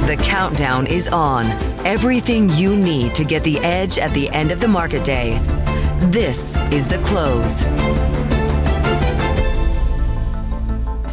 The countdown is on. Everything you need to get the edge at the end of the market day. This is The Close.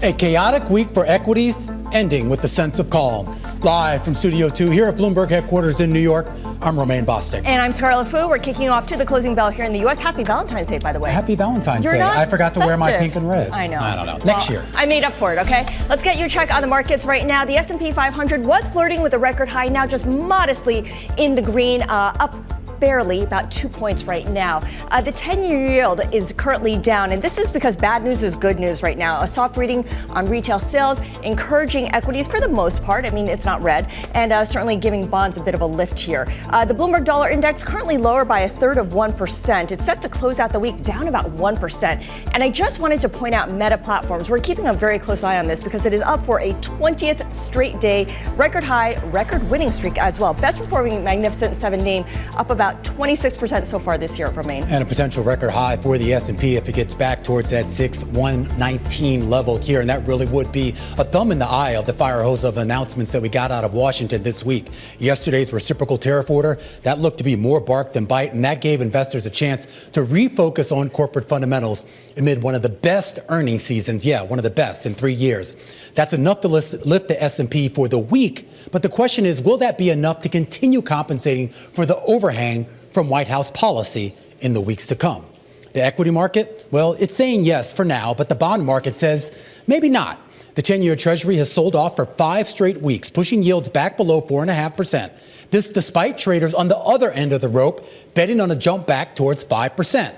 A chaotic week for equities, ending with a sense of calm. Live from Studio 2 here at Bloomberg headquarters in New York, I'm Romaine Bostick. And I'm Scarlett Fu. We're kicking off to the closing bell here in the U.S. Happy Valentine's Day, by the way. Happy Valentine's Day. I forgot to wear my pink and red. I know. I don't know. Next year. I made up for it, okay? Let's get you a check on the markets right now. The S&P 500 was flirting with a record high, now just modestly in the green, up barely, about 2 points right now. The 10-year yield is currently down, and this is because bad news is good news right now. A soft reading on retail sales, encouraging equities for the most part. I mean, it's not red, and certainly giving bonds a bit of a lift here. The Bloomberg Dollar Index currently lower by 1/3%. It's set to close out the week down about 1%. And I just wanted to point out Meta Platforms. We're keeping a very close eye on this because it is up for a 20th straight day, record high, record winning streak as well. Best performing Magnificent 7 name, up about 26% so far this year, Romaine. And a potential record high for the S&P if it gets back towards that 6,119 level here. And that really would be a thumb in the eye of the fire hose of announcements that we got out of Washington this week. Yesterday's reciprocal tariff order, that looked to be more bark than bite, and that gave investors a chance to refocus on corporate fundamentals amid one of the best earnings seasons, one of the best in 3 years. That's enough to lift the S&P for the week. But the question is, will that be enough to continue compensating for the overhang from White House policy in the weeks to come? The equity market, well, it's saying yes for now, but the bond market says maybe not. The 10-year Treasury has sold off for 5 straight weeks, pushing yields back below 4.5%. This despite traders on the other end of the rope betting on a jump back towards 5%.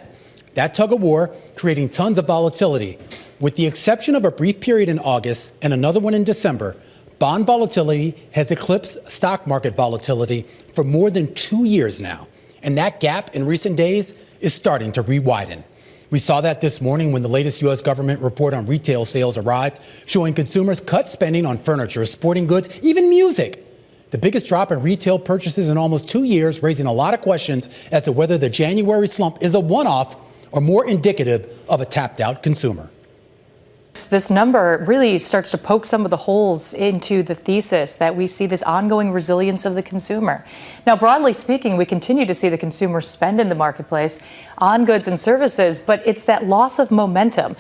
That tug of war creating tons of volatility. With the exception of a brief period in August and another one in December, bond volatility has eclipsed stock market volatility for more than 2 years now. And that gap in recent days is starting to re-widen. We saw that this morning when the latest U.S. government report on retail sales arrived, showing consumers cut spending on furniture, sporting goods, even music. The biggest drop in retail purchases in almost 2 years, raising a lot of questions as to whether the January slump is a one-off or more indicative of a tapped-out consumer. This number really starts to poke some of the holes into the thesis that we see this ongoing resilience of the consumer. Now, broadly speaking, we continue to see the consumer spend in the marketplace on goods and services, but it's that loss of momentum.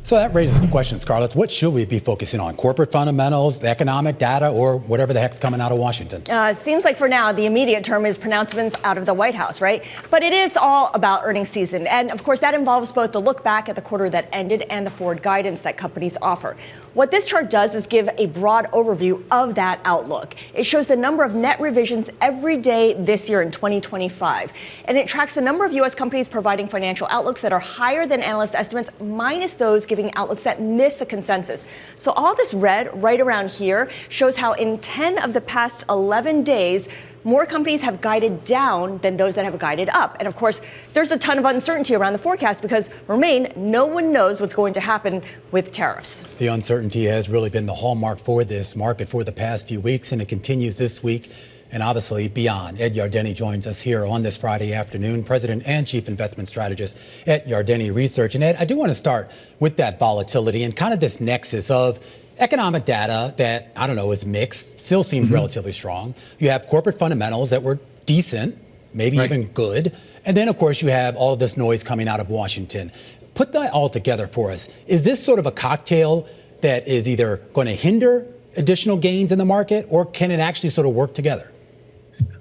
So that raises the question, Scarlett, what should we be focusing on? Corporate fundamentals, the economic data, or whatever the heck's coming out of Washington? Seems like for now, the immediate term is pronouncements out of the White House, right? But it is all about earnings season. And of course, that involves both the look back at the quarter that ended and the forward guidance that companies offer. What this chart does is give a broad overview of that outlook. It shows the number of net revisions every day this year in 2025. And it tracks the number of U.S. companies providing financial outlooks that are higher than analyst estimates, minus those giving outlooks that miss the consensus. So all this red right around here shows how in 10 of the past 11 days, more companies have guided down than those that have guided up. And of course, there's a ton of uncertainty around the forecast because, Romaine, no one knows what's going to happen with tariffs. The uncertainty has really been the hallmark for this market for the past few weeks, and it continues this week and obviously beyond. Ed Yardeni joins us here on this Friday afternoon, President and Chief Investment Strategist at Yardeni Research. And Ed, I do want to start with that volatility and kind of this nexus of economic data that, I don't know, is mixed, still seems relatively strong. You have corporate fundamentals that were decent, maybe even good. And then, of course, you have all of this noise coming out of Washington. Put that all together for us. Is this sort of a cocktail that is either going to hinder additional gains in the market, or can it actually sort of work together?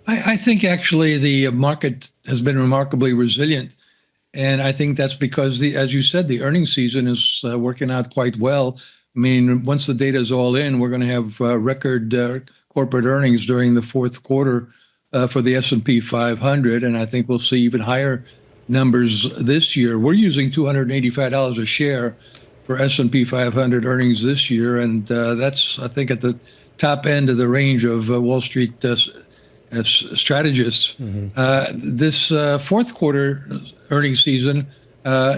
I think actually the market has been remarkably resilient. And I think that's because, as you said, the earnings season is working out quite well. I mean, once the data is all in, we're going to have record corporate earnings during the fourth quarter for the S&P 500. And I think we'll see even higher numbers this year. We're using $285 a share for S&P 500 earnings this year. And that's, I think, at the top end of the range of Wall Street strategists. This fourth quarter earnings season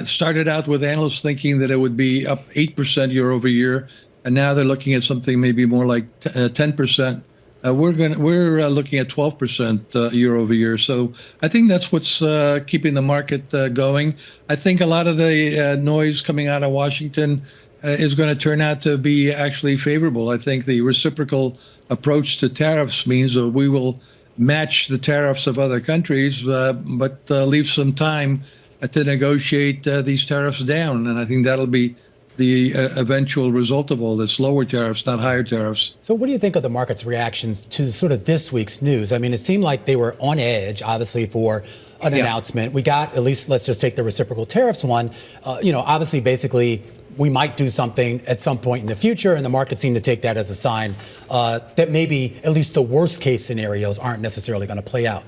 started out with analysts thinking that it would be up 8% year over year, and now they're looking at something maybe more like 10%. We're looking at 12% year over year. So I think that's what's keeping the market going. I think a lot of the noise coming out of Washington is going to turn out to be actually favorable. I think the reciprocal approach to tariffs means that we will match the tariffs of other countries, but leave some time to negotiate these tariffs down. And I think that'll be the eventual result of all this, lower tariffs, not higher tariffs. So what do you think of the market's reactions to sort of this week's news? I mean, it seemed like they were on edge, obviously, for an announcement. We got, at least let's just take the reciprocal tariffs one, obviously, basically, we might do something at some point in the future, and the market seemed to take that as a sign that maybe at least the worst case scenarios aren't necessarily going to play out.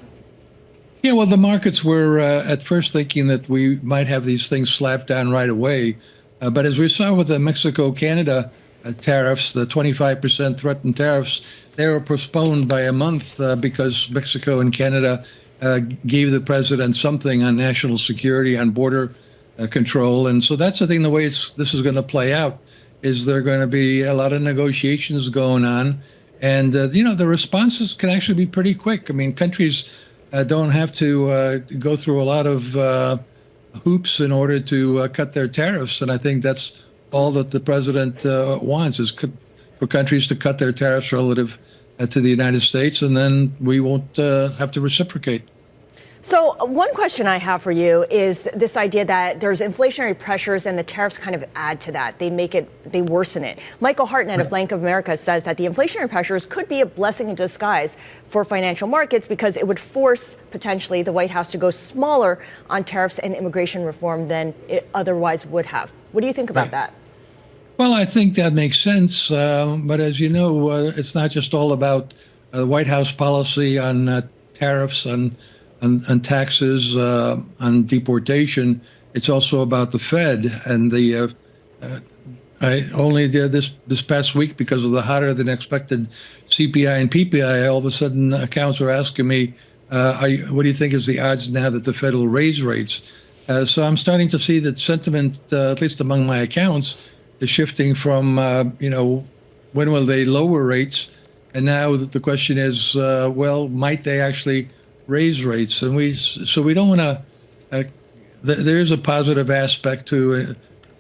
Yeah, well, the markets were at first thinking that we might have these things slapped down right away. But as we saw with the Mexico-Canada tariffs, the 25% threatened tariffs, they were postponed by a month because Mexico and Canada gave the president something on national security, on border control. And so that's the thing, the way this is going to play out, is there are going to be a lot of negotiations going on. And, the responses can actually be pretty quick. I mean, countries don't have to go through a lot of hoops in order to cut their tariffs. And I think that's all that the president wants, is for countries to cut their tariffs relative to the United States, and then we won't have to reciprocate. So one question I have for you is this idea that there's inflationary pressures and the tariffs kind of add to that. They worsen it. Michael Hartnett of Bank of America says that the inflationary pressures could be a blessing in disguise for financial markets because it would force potentially the White House to go smaller on tariffs and immigration reform than it otherwise would have. What do you think about that? Well, I think that makes sense. But as you know, it's not just all about White House policy on tariffs, on taxes, on deportation. It's also about the Fed. And I only did this past week, because of the hotter than expected CPI and PPI, all of a sudden accounts are asking me, what do you think is the odds now that the Fed will raise rates? So I'm starting to see that sentiment, at least among my accounts, is shifting from, when will they lower rates? And now the question is, might they actually raise rates? And we don't want to, there is a positive aspect to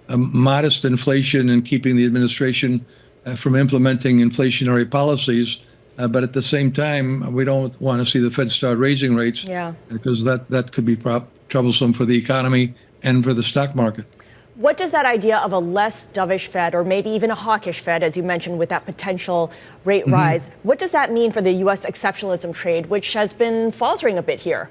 a modest inflation and keeping the administration from implementing inflationary policies. But at the same time, we don't want to see the Fed start raising rates, because that could be troublesome for the economy and for the stock market. What does that idea of a less dovish Fed, or maybe even a hawkish Fed, as you mentioned, with that potential rate rise, what does that mean for the U.S. exceptionalism trade, which has been faltering a bit here?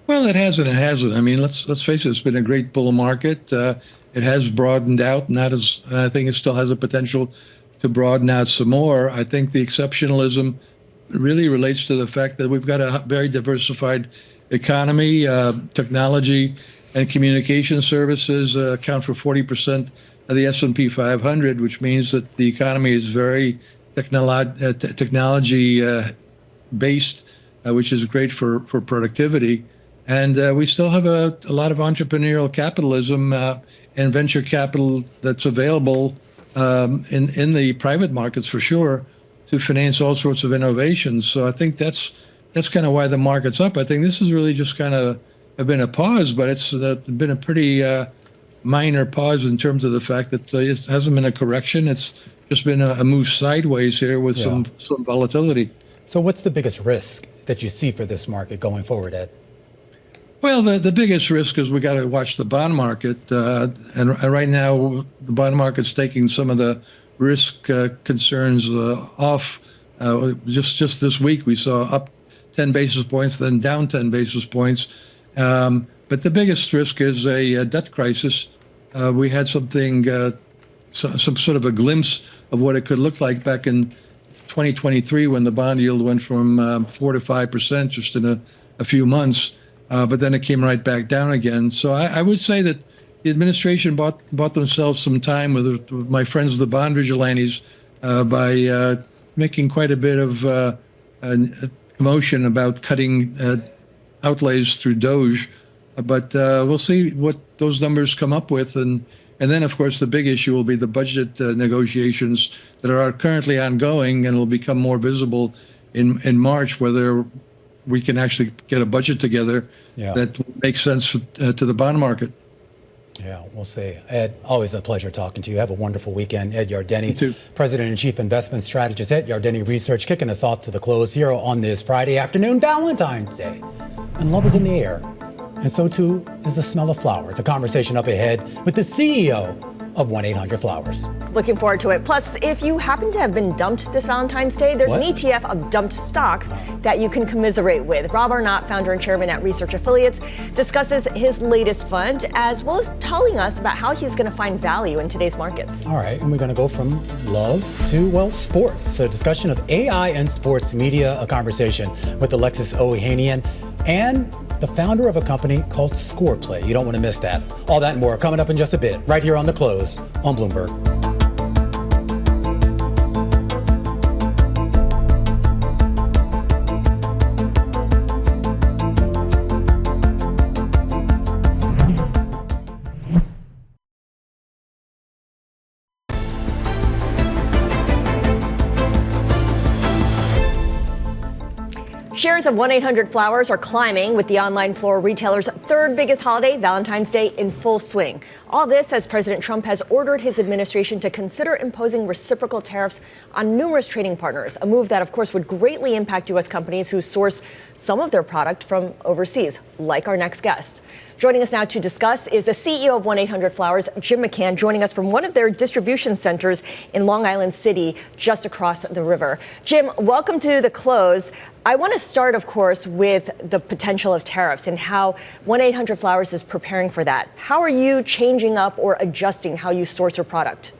Well, it hasn't. It hasn't. I mean, let's face it. It's been a great bull market. It has broadened out, and I think it still has a potential to broaden out some more. I think the exceptionalism really relates to the fact that we've got a very diversified economy. Technology and communication services account for 40% of the S&P 500, which means that the economy is very technology-based, which is great for productivity. And we still have a lot of entrepreneurial capitalism and venture capital that's available in the private markets, for sure, to finance all sorts of innovations. So I think that's kind of why the market's up. I think this is really just kind of been a pause, but it's been a pretty minor pause in terms of the fact that it hasn't been a correction. It's just been a move sideways here with some volatility. So what's the biggest risk that you see for this market going forward, Ed? Well, the biggest risk is we got to watch the bond market. And right now, the bond market's taking some of the risk concerns off. Just this week, we saw up 10 basis points, then down 10 basis points. But the biggest risk is a debt crisis. We had some sort of a glimpse of what it could look like back in 2023 when the bond yield went from 4 to 5% just in a few months. But then it came right back down again. So I would say that the administration bought themselves some time with my friends, the bond vigilantes, by making quite a bit of commotion about cutting outlays through Doge. But we'll see what those numbers come up with. And then, of course, the big issue will be the budget negotiations that are currently ongoing and will become more visible in March, whether we can actually get a budget together that makes sense to the bond market. Yeah, we'll see. Ed, always a pleasure talking to you. Have a wonderful weekend. Ed Yardeni, President and Chief Investment Strategist at Yardeni Research, kicking us off to the close here on this Friday afternoon, Valentine's Day. And love is in the air. And so too is the smell of flowers. A conversation up ahead with the CEO of 1-800-Flowers. Looking forward to it. Plus, if you happen to have been dumped this Valentine's Day, there's an ETF of dumped stocks that you can commiserate with. Rob Arnott, founder and chairman at Research Affiliates, discusses his latest fund, as well as telling us about how he's going to find value in today's markets. All right, and we're going to go from love to, well, sports. A discussion of AI and sports media, a conversation with Alexis Ohanian and the founder of a company called Scoreplay. You don't want to miss that. All that and more coming up in just a bit, right here on The Close on Bloomberg. Shares of 1-800-Flowers are climbing with the online floral retailer's third biggest holiday, Valentine's Day, in full swing. All this as President Trump has ordered his administration to consider imposing reciprocal tariffs on numerous trading partners, a move that, of course, would greatly impact U.S. companies who source some of their product from overseas, like our next guest. Joining us now to discuss is the CEO of 1-800-Flowers, Jim McCann, joining us from one of their distribution centers in Long Island City, just across the river. Jim, welcome to The Close. I want to start, of course, with the potential of tariffs and how 1-800-Flowers is preparing for that. How are you changing up or adjusting how you source your product?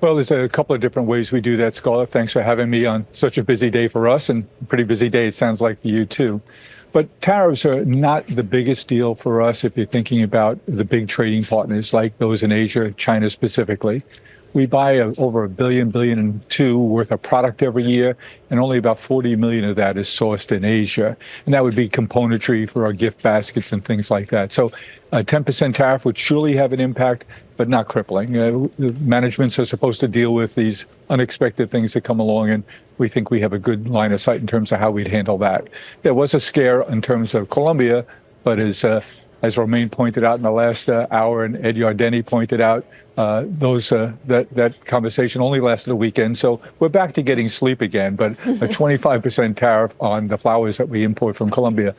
Well, there's a couple of different ways we do that, Scarlett. Thanks for having me on such a busy day for us, and a pretty busy day, it sounds like, for you, too. But tariffs are not the biggest deal for us if you're thinking about the big trading partners like those in Asia, China specifically. We buy over $1 billion and $2 billion worth of product every year, and only about 40 million of that is sourced in Asia. And that would be componentry for our gift baskets and things like that. So a 10% tariff would surely have an impact, but not crippling. Managements are supposed to deal with these unexpected things that come along, and we think we have a good line of sight in terms of how we'd handle that. There was a scare in terms of Colombia, but as Romaine pointed out in the last hour, and Ed Yardeni pointed out, that conversation only lasted a weekend. So we're back to getting sleep again. But a 25% tariff on the flowers that we import from Colombia,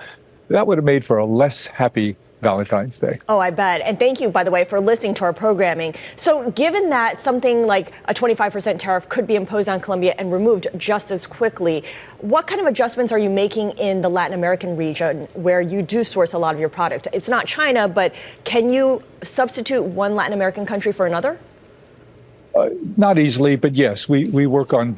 that would have made for a less happy Valentine's Day. Oh, I bet. And thank you, by the way, for listening to our programming. So given that something like a 25% tariff could be imposed on Colombia and removed just as quickly, what kind of adjustments are you making in the Latin American region where you do source a lot of your product? It's not China, but can you substitute one Latin American country for another? Not easily, but yes, we work on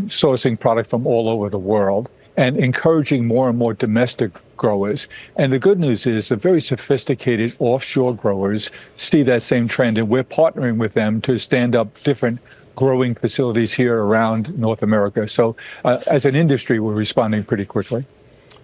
sourcing product from all over the world and encouraging more and more domestic growers. And the good news is the very sophisticated offshore growers see that same trend, and we're partnering with them to stand up different growing facilities here around North America. So as an industry, we're responding pretty quickly.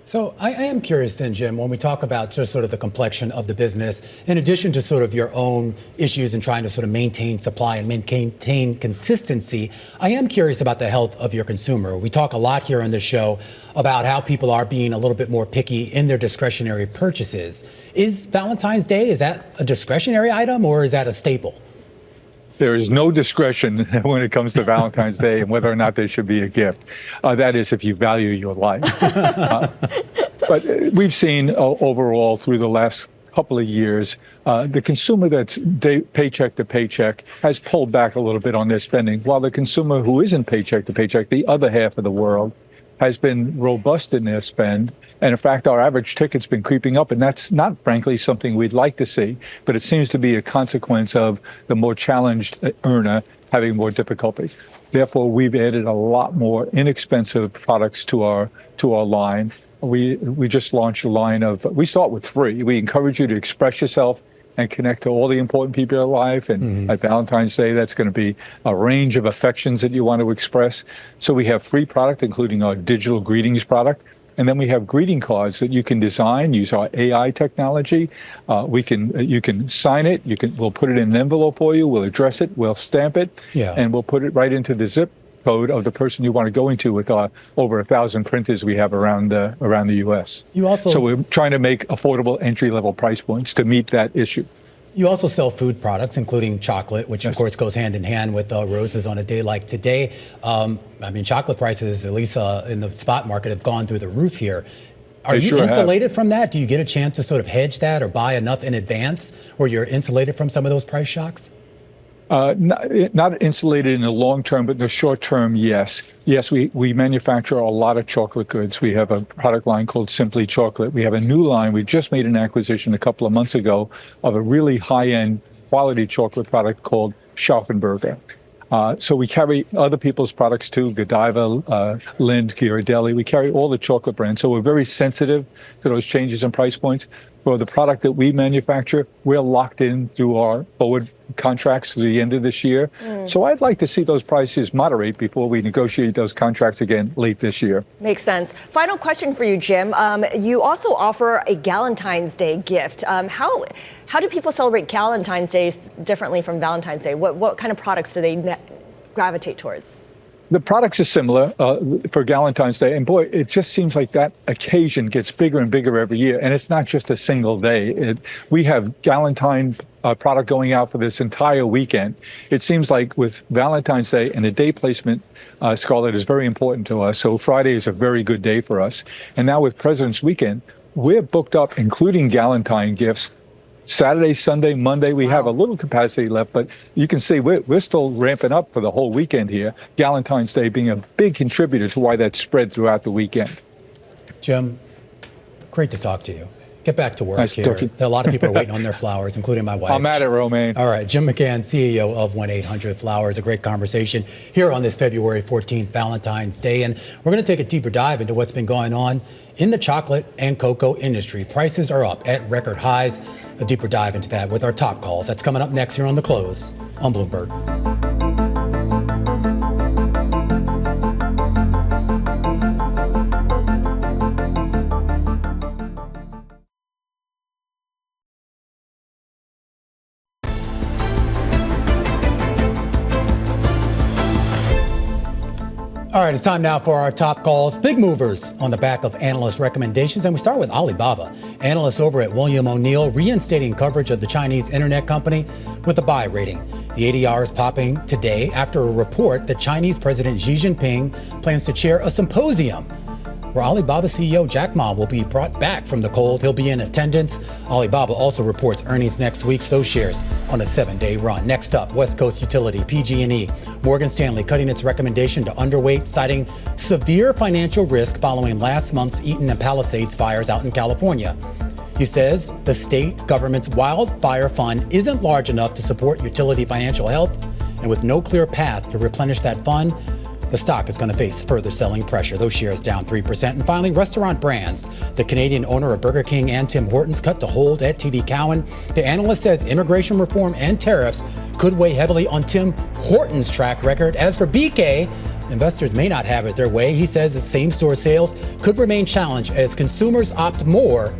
So I am curious then, Jim, when we talk about just sort of the complexion of the business, in addition to sort of your own issues and trying to sort of maintain supply and maintain consistency, I am curious about the health of your consumer. We talk a lot here on this show about how people are being a little bit more picky in their discretionary purchases. Is Valentine's Day, is that a discretionary item or is that a staple? There is no discretion when it comes to Valentine's Day and whether or not there should be a gift. That is, if you value your life. But we've seen overall through the last couple of years, the consumer that's paycheck to paycheck has pulled back a little bit on their spending, while the consumer who isn't paycheck to paycheck, the other half of the world, has been robust in their spend. And in fact, our average ticket's been creeping up, and that's not, frankly, something we'd like to see, but it seems to be a consequence of the more challenged earner having more difficulty. Therefore, we've added a lot more inexpensive products to our line. We just launched a line of, we start with free. We encourage you to express yourself and connect to all the important people in your life. And at Valentine's Day, that's going to be a range of affections that you want to express. So we have free product, including our digital greetings product. And then we have greeting cards that you can design, use our AI technology. You can sign it. We'll put it in an envelope for you. We'll address it. We'll stamp it. And we'll put it right into the zip code of the person you want to go into with our over 1,000 printers we have around the U.S. So we're trying to make affordable entry-level price points to meet that issue. You also sell food products, including chocolate, which, of course, goes hand in hand with roses on a day like today. Chocolate prices, at least in the spot market, have gone through the roof here. Are you insulated from that? Do you get a chance to sort of hedge that or buy enough in advance where you're insulated from some of those price shocks? Not insulated in the long term, but in the short term, yes. Yes, we manufacture a lot of chocolate goods. We have a product line called Simply Chocolate. We have a new line. We just made an acquisition a couple of months ago of a really high-end quality chocolate product called Rosenberger. So we carry other people's products too, Godiva, Lind, Yardeni. We carry all the chocolate brands. So we're very sensitive to those changes in price points. For the product that we manufacture, we're locked in through our forward contracts through the end of this year. So I'd like to see those prices moderate before we negotiate those contracts again late this year. Makes sense. Final question for you, Jim. You also offer a Galentine's Day gift. How do people celebrate Galentine's Day differently from Valentine's Day? What kind of products do they gravitate towards? The products are similar for Galentine's Day. And boy, it just seems like that occasion gets bigger and bigger every year. And it's not just a single day. We have Galentine product going out for this entire weekend. It seems like with Valentine's Day and the day placement, Scarlett, is very important to us. So Friday is a very good day for us. And now with President's Weekend, we're booked up, including Galentine gifts, Saturday, Sunday, Monday. We have a little capacity left, but you can see we're still ramping up for the whole weekend here. Galentine's Day being a big contributor to why that's spread throughout the weekend. Jim, great to talk to you. Get back to work nice here. A lot of people are waiting on their flowers, including my wife. I'm at it, Romaine. All right, Jim McCann, CEO of 1-800-Flowers. A great conversation here on this February 14th, Valentine's Day. And we're going to take a deeper dive into what's been going on in the chocolate and cocoa industry. Prices are up at record highs. A deeper dive into that with our top calls. That's coming up next here on The Close on Bloomberg. All right, it's time now for our top calls. Big movers on the back of analyst recommendations. And we start with Alibaba. Analysts over at William O'Neill reinstating coverage of the Chinese internet company with a buy rating. The ADR is popping today after a report that Chinese President Xi Jinping plans to chair a symposium where Alibaba CEO Jack Ma will be brought back from the cold. He'll be in attendance. Alibaba also reports earnings next week, so shares on a 7-day run. Next up, West Coast utility PG&E. Morgan Stanley cutting its recommendation to underweight, citing severe financial risk following last month's Eaton and Palisades fires out in California. He says the state government's wildfire fund isn't large enough to support utility financial health, and with no clear path to replenish that fund, the stock is going to face further selling pressure. Those shares down 3%. And finally, Restaurant Brands. The Canadian owner of Burger King and Tim Hortons cut to hold at TD Cowen. The analyst says immigration reform and tariffs could weigh heavily on Tim Hortons' track record. As for Bokeh, investors may not have it their way. He says that same-store sales could remain challenged as consumers opt more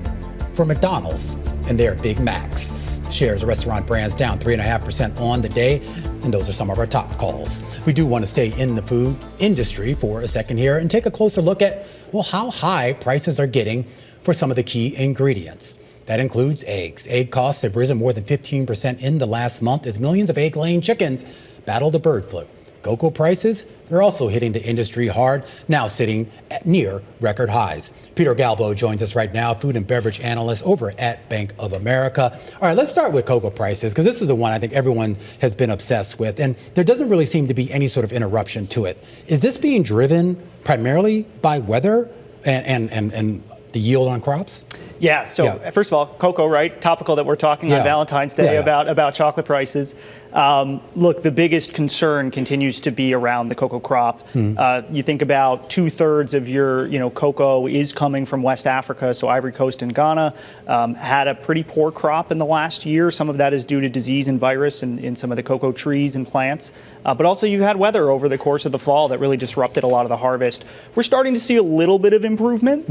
for McDonald's and their Big Macs. Shares of Restaurant Brands down 3.5% on the day. And those are some of our top calls. We do want to stay in the food industry for a second here and take a closer look at, well, how high prices are getting for some of the key ingredients. That includes eggs. Egg costs have risen more than 15% in the last month as millions of egg-laying chickens battle the bird flu. Cocoa prices, they're also hitting the industry hard, now sitting at near record highs. Peter Galbo joins us right now, food and beverage analyst over at Bank of America. All right, let's start with cocoa prices, because this is the one I think everyone has been obsessed with, and there doesn't really seem to be any sort of interruption to it. Is this being driven primarily by weather and the yield on crops? Yeah, so first of all, cocoa, right? Topical that we're talking on Valentine's Day about chocolate prices. Look, the biggest concern continues to be around the cocoa crop. You think about 2/3 of your cocoa is coming from West Africa, so Ivory Coast and Ghana had a pretty poor crop in the last year. Some of that is due to disease and virus in some of the cocoa trees and plants. But also you had weather over the course of the fall that really disrupted a lot of the harvest. We're starting to see a little bit of improvement.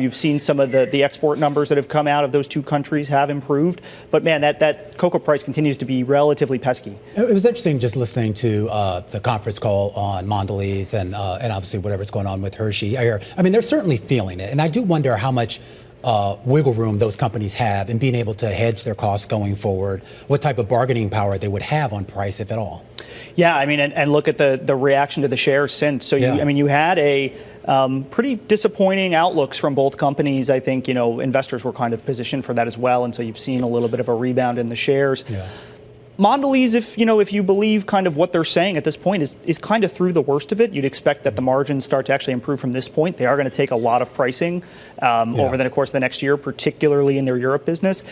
You've seen some of the export numbers that have come out of those two countries have improved. But man, that cocoa price continues to be relatively pesky. It was interesting just listening to the conference call on Mondelez and obviously whatever's going on with Hershey. I mean, they're certainly feeling it. And I do wonder how much wiggle room those companies have in being able to hedge their costs going forward, what type of bargaining power they would have on price, if at all. Yeah, I mean, and look at the reaction to the shares since. So, you had a pretty disappointing outlooks from both companies. I think, investors were kind of positioned for that as well. And so you've seen a little bit of a rebound in the shares. Yeah. Mondelez, if you believe kind of what they're saying at this point, is kind of through the worst of it. You'd expect that the margins start to actually improve from this point. They are going to take a lot of pricing over the course of the next year, particularly in their Europe business.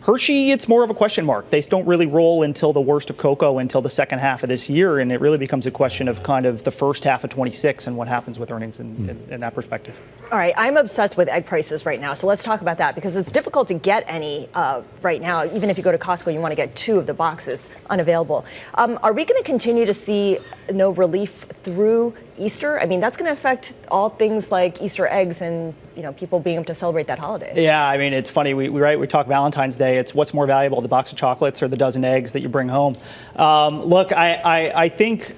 Hershey, it's more of a question mark. They don't really roll until the worst of cocoa until the second half of this year, and it really becomes a question of kind of the first half of 26 and what happens with earnings in that perspective. All right, I'm obsessed with egg prices right now, so let's talk about that because it's difficult to get any right now. Even if you go to Costco, you want to get 2 of the boxes unavailable. Are we going to continue to see no relief through Easter? I mean, that's going to affect all things like Easter eggs and people being able to celebrate that holiday. Yeah, I mean, it's funny. We talk Valentine's Day. It's what's more valuable, the box of chocolates or the dozen eggs that you bring home. Look, I think,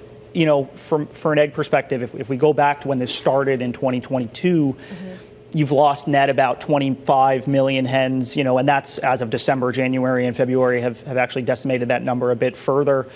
from an egg perspective, if we go back to when this started in 2022, you've lost net about 25 million hens, and that's as of December, January, and February have actually decimated that number a bit further.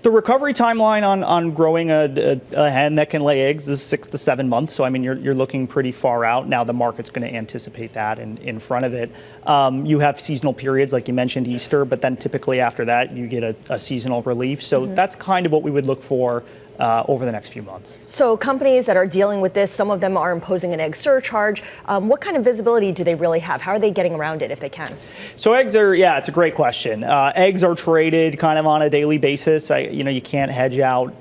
The recovery timeline on growing a hen that can lay eggs is 6 to 7 months. So, I mean, you're looking pretty far out. Now the market's going to anticipate that in front of it. You have seasonal periods, like you mentioned, Easter, but then typically after that, you get a seasonal relief. So that's kind of what we would look for over the next few months. So companies that are dealing with this, some of them are imposing an egg surcharge. What kind of visibility do they really have? How are they getting around it if they can? So eggs are, it's a great question. Eggs are traded kind of on a daily basis. You can't hedge out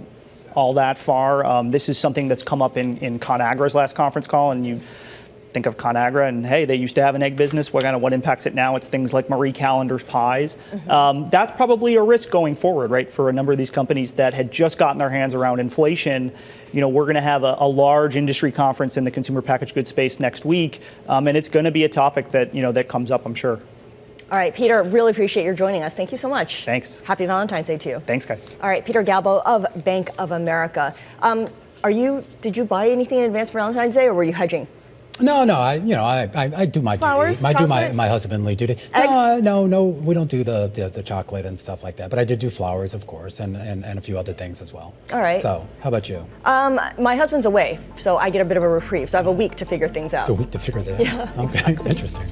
all that far. This is something that's come up in ConAgra's last conference call, and you think of ConAgra and, hey, they used to have an egg business. What impacts it now? It's things like Marie Callender's pies. That's probably a risk going forward, right, for a number of these companies that had just gotten their hands around inflation. We're going to have a large industry conference in the consumer packaged goods space next week, and it's going to be a topic that, that comes up, I'm sure. All right, Peter, really appreciate your joining us. Thank you so much. Thanks. Happy Valentine's Day to you. Thanks, guys. All right, Peter Galbo of Bank of America. Did you buy anything in advance for Valentine's Day, or were you hedging? No, I do my flowers, duty. I chocolate? do my husbandly duty. Eggs? No, we don't do the chocolate and stuff like that. But I did do flowers, of course, and a few other things as well. All right. So, how about you? My husband's away, so I get a bit of a reprieve. So I have a week to figure things out. A week to figure that out? Yeah. Okay, interesting.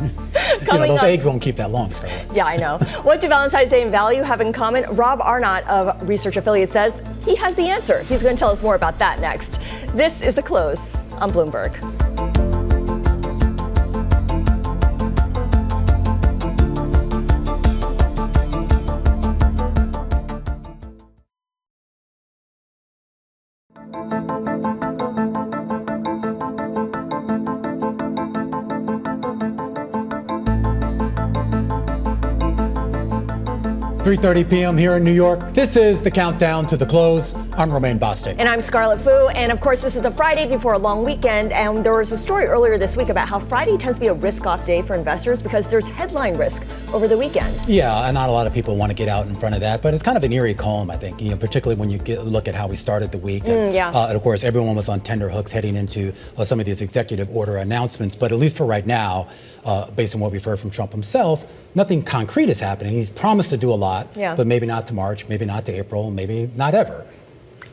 Those eggs won't keep that long, Scarlett. Yeah, I know. What do Valentine's Day and value have in common? Rob Arnott of Research Affiliates says he has the answer. He's going to tell us more about that next. This is The Close on Bloomberg. 3:30 p.m. here in New York. This is the countdown to the close. I'm Romaine Bostick. And I'm Scarlett Fu. And of course, this is the Friday before a long weekend. And there was a story earlier this week about how Friday tends to be a risk-off day for investors because there's headline risk over the weekend. Yeah, and not a lot of people want to get out in front of that. But it's kind of an eerie calm, I think, particularly when you look at how we started the week. And of course, everyone was on tender hooks heading into some of these executive order announcements. But at least for right now, based on what we've heard from Trump himself, nothing concrete is happening. He's promised to do a lot, but maybe not to March, maybe not to April, maybe not ever.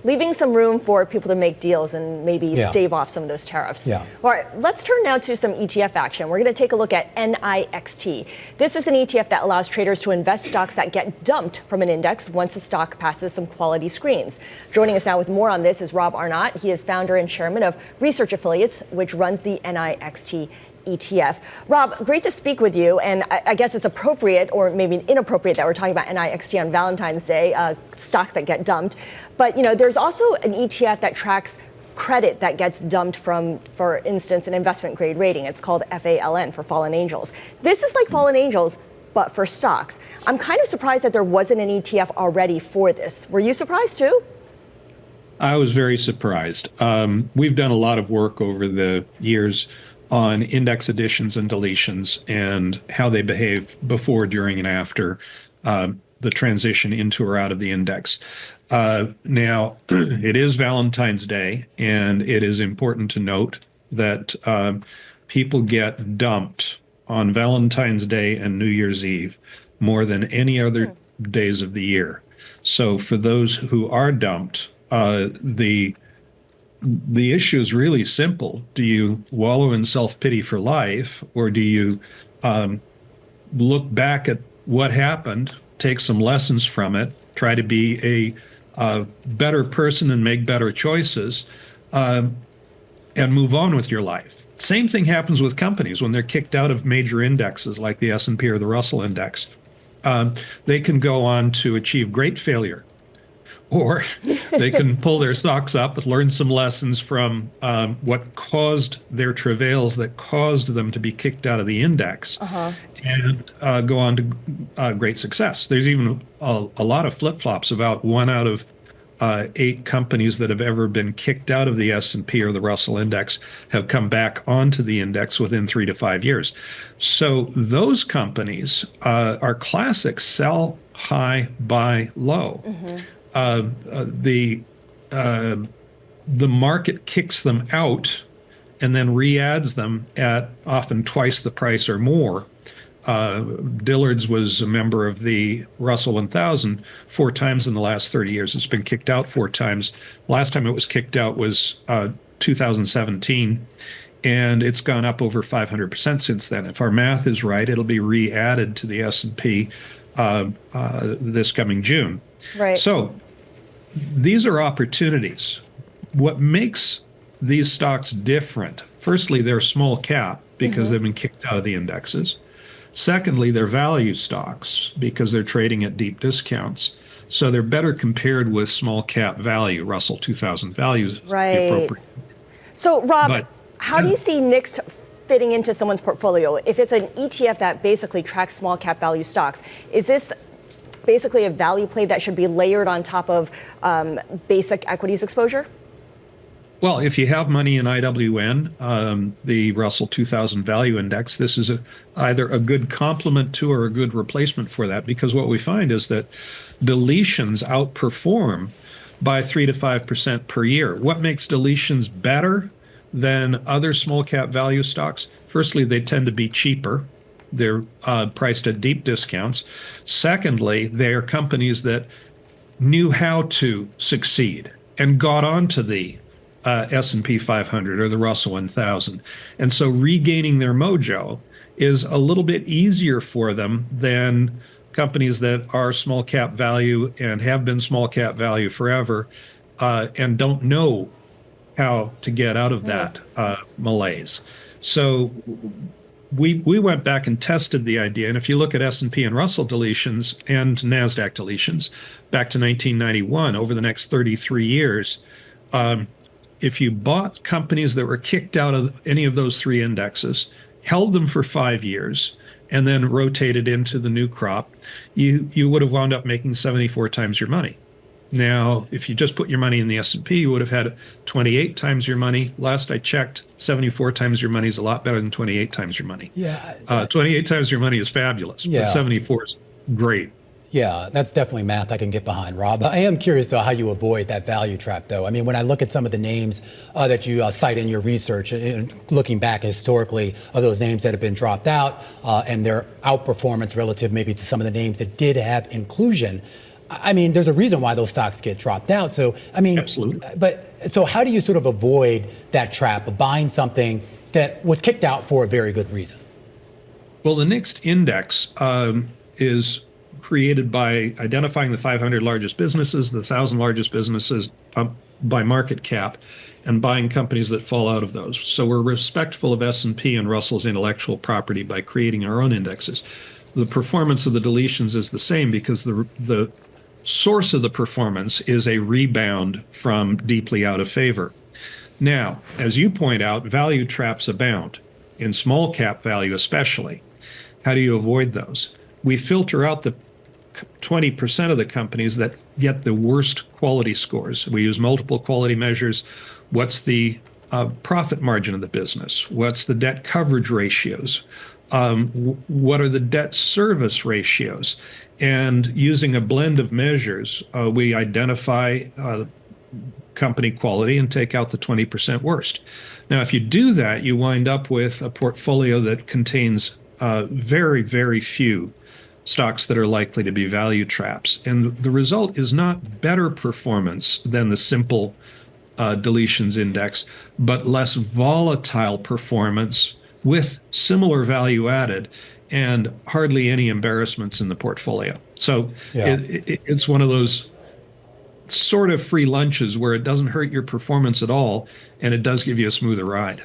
Leaving some room for people to make deals and maybe stave off some of those tariffs. Yeah. All right, let's turn now to some ETF action. We're going to take a look at NIXT. This is an ETF that allows traders to invest stocks that get dumped from an index once the stock passes some quality screens. Joining us now with more on this is Rob Arnott. He is founder and chairman of Research Affiliates, which runs the NIXT ETF. Rob, great to speak with you. And I guess it's appropriate or maybe inappropriate that we're talking about NIXT on Valentine's Day, stocks that get dumped. But, there's also an ETF that tracks credit that gets dumped from, for instance, an investment grade rating. It's called FALN for Fallen Angels. This is like Fallen Angels, but for stocks. I'm kind of surprised that there wasn't an ETF already for this. Were you surprised too? I was very surprised. We've done a lot of work over the years on index additions and deletions and how they behave before, during, and after the transition into or out of the index. Now, it is Valentine's Day, and it is important to note that people get dumped on Valentine's Day and New Year's Eve more than any other days of the year. So for those who are dumped, the issue is really simple. Do you wallow in self-pity for life, or do you look back at what happened, take some lessons from it, try to be a better person and make better choices, and move on with your life? Same thing happens with companies when they're kicked out of major indexes like the S&P or the Russell index. They can go on to achieve great failure, or they can pull their socks up, learn some lessons from what caused their travails that caused them to be kicked out of the index, and go on to great success. There's even a lot of flip-flops. About 1 out of 8 companies that have ever been kicked out of the S&P or the Russell index have come back onto the index within 3 to 5 years. So those companies are classic sell high, buy low. The market kicks them out and then re-adds them at often twice the price or more. Dillard's was a member of the Russell 1000 4 times in the last 30 years. It's been kicked out 4 times. Last time it was kicked out was 2017, and it's gone up over 500% since then. If our math is right, it'll be re-added to the S&P this coming June. Right. So these are opportunities. What makes these stocks different? Firstly, they're small cap because they've been kicked out of the indexes. Secondly, they're value stocks because they're trading at deep discounts. So they're better compared with small cap value, Russell 2000 values. Right. So, Rob, how do you see NICS fitting into someone's portfolio? If it's an ETF that basically tracks small cap value stocks, is this basically a value play that should be layered on top of basic equities exposure? Well, if you have money in IWN, the Russell 2000 Value Index, this is either a good complement to or a good replacement for that, because what we find is that deletions outperform by 3 to 5% per year. What makes deletions better than other small cap value stocks? Firstly, they tend to be cheaper. They're priced at deep discounts. Secondly, they are companies that knew how to succeed and got onto the S&P 500 or the Russell 1000. And so regaining their mojo is a little bit easier for them than companies that are small cap value and have been small cap value forever and don't know how to get out of that malaise. So we went back and tested the idea. And if you look at S&P and Russell deletions and NASDAQ deletions back to 1991, over the next 33 years, if you bought companies that were kicked out of any of those 3 indexes, held them for 5 years, and then rotated into the new crop, you would have wound up making 74 times your money. Now, if you just put your money in the S&P, you would have had 28 times your money. Last I checked, 74 times your money is a lot better than 28 times your money. 28 times your money is fabulous, but 74 is great. Yeah, that's definitely math I can get behind, Rob. I am curious, though, how you avoid that value trap, though. I mean, when I look at some of the names that you cite in your research, looking back historically of those names that have been dropped out and their outperformance relative maybe to some of the names that did have inclusion, I mean, there's a reason why those stocks get dropped out. So, I mean, absolutely. But so how do you sort of avoid that trap of buying something that was kicked out for a very good reason? Well, the NICS index is created by identifying the 500 largest businesses, the 1,000 largest businesses by market cap, and buying companies that fall out of those. So we're respectful of S&P and Russell's intellectual property by creating our own indexes. The performance of the deletions is the same because the source of the performance is a rebound from deeply out of favor. Now, as you point out, value traps abound, in small cap value especially. How do you avoid those? We filter out the 20% of the companies that get the worst quality scores. We use multiple quality measures. What's the profit margin of the business? What's the debt coverage ratios? What are the debt service ratios? And using a blend of measures, we identify company quality and take out the 20% worst. Now, if you do that, you wind up with a portfolio that contains very, very few stocks that are likely to be value traps. And the result is not better performance than the simple deletions index, but less volatile performance with similar value added and hardly any embarrassments in the portfolio. So it's one of those sort of free lunches where it doesn't hurt your performance at all, and it does give you a smoother ride.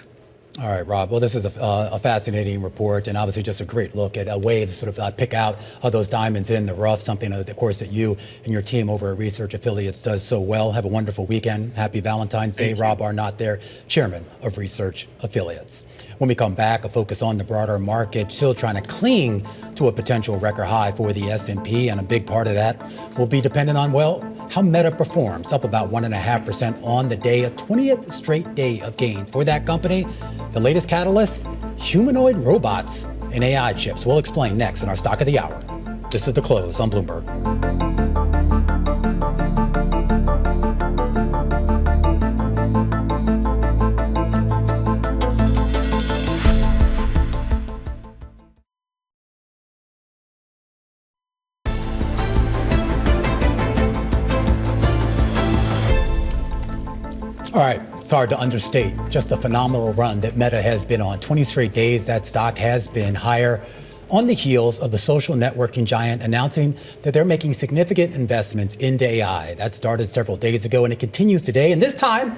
All right, Rob. Well, this is a fascinating report, and obviously just a great look at a way to sort of pick out those diamonds in the rough, something, of course, that you and your team over at Research Affiliates does so well. Have a wonderful weekend. Happy Valentine's Day. Rob Arnott there, chairman of Research Affiliates. When we come back, a focus on the broader market, still trying to cling to a potential record high for the S&P, and a big part of that will be dependent on, well, how Meta performs, up about 1.5% on the day, a 20th straight day of gains for that company. The latest catalyst, humanoid robots and AI chips. We'll explain next in our Stock of the Hour. This is The Close on Bloomberg. All right, it's hard to understate just the phenomenal run that Meta has been on. 20 straight days, that stock has been higher on the heels of the social networking giant announcing that they're making significant investments into AI. That started several days ago, and it continues today. And this time,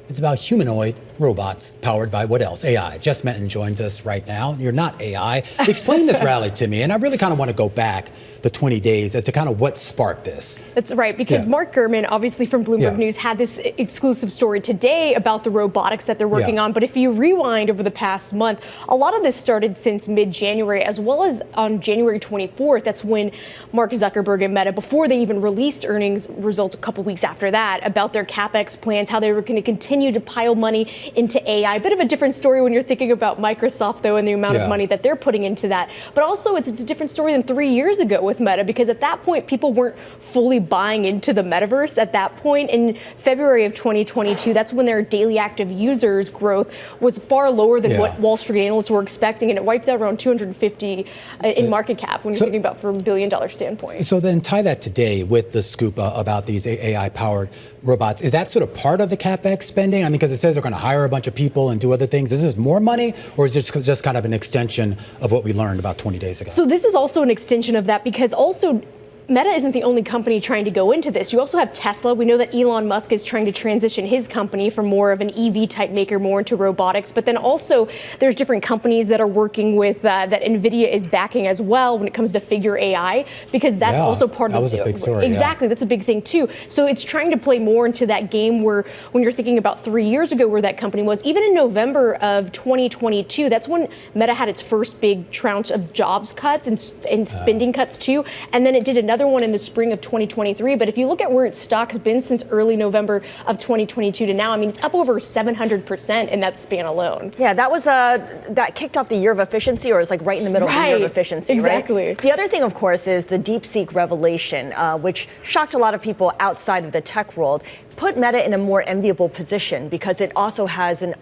it's about humanoid robots powered by what else? AI. Jess Menton joins us right now. You're not AI. Explain this rally to me. And I really kind of want to go back the 20 days as to kind of what sparked this. That's right, because Mark Gurman, obviously from Bloomberg News, had this exclusive story today about the robotics that they're working on. But if you rewind over the past month, a lot of this started since mid-January, as well as on January 24th. That's when Mark Zuckerberg and Meta, before they even released earnings results a couple weeks after that, about their CapEx plans, how they were going to continue to pile money into AI. A bit of a different story when you're thinking about Microsoft, though, and the amount of money that they're putting into that. But also, it's a different story than 3 years ago with Meta, because at that point, people weren't fully buying into the metaverse. At that point, in February of 2022, that's when their daily active users growth was far lower than what Wall Street analysts were expecting, and it wiped out around 250 in market cap when you're thinking about from a $1 billion standpoint. So then tie that today with the scoop about these AI-powered robots. Is that sort of part of the CapEx spending? I mean, because it says they're going to hire a bunch of people and do other things. Is this more money, or is it just kind of an extension of what we learned about 20 days ago? So this is also an extension of that, because also Meta isn't the only company trying to go into this. You also have Tesla. We know that Elon Musk is trying to transition his company from more of an EV type maker more into robotics. But then also there's different companies that are working with that NVIDIA is backing as well when it comes to Figure AI, because that's also part of that was a big story. Exactly. That's a big thing too. So it's trying to play more into that game where when you're thinking about 3 years ago where that company was, even in November of 2022, that's when Meta had its first big tranche of jobs cuts and spending cuts too. And then it did another one in the spring of 2023. But if you look at where its stock's been since early November of 2022 to now, I mean, it's up over 700% in that span alone. Yeah, that was that kicked off the year of efficiency, or it's like right in the middle of the year of efficiency, exactly. Right? The other thing, of course, is the DeepSeek revelation, which shocked a lot of people outside of the tech world, put Meta in a more enviable position because it also has an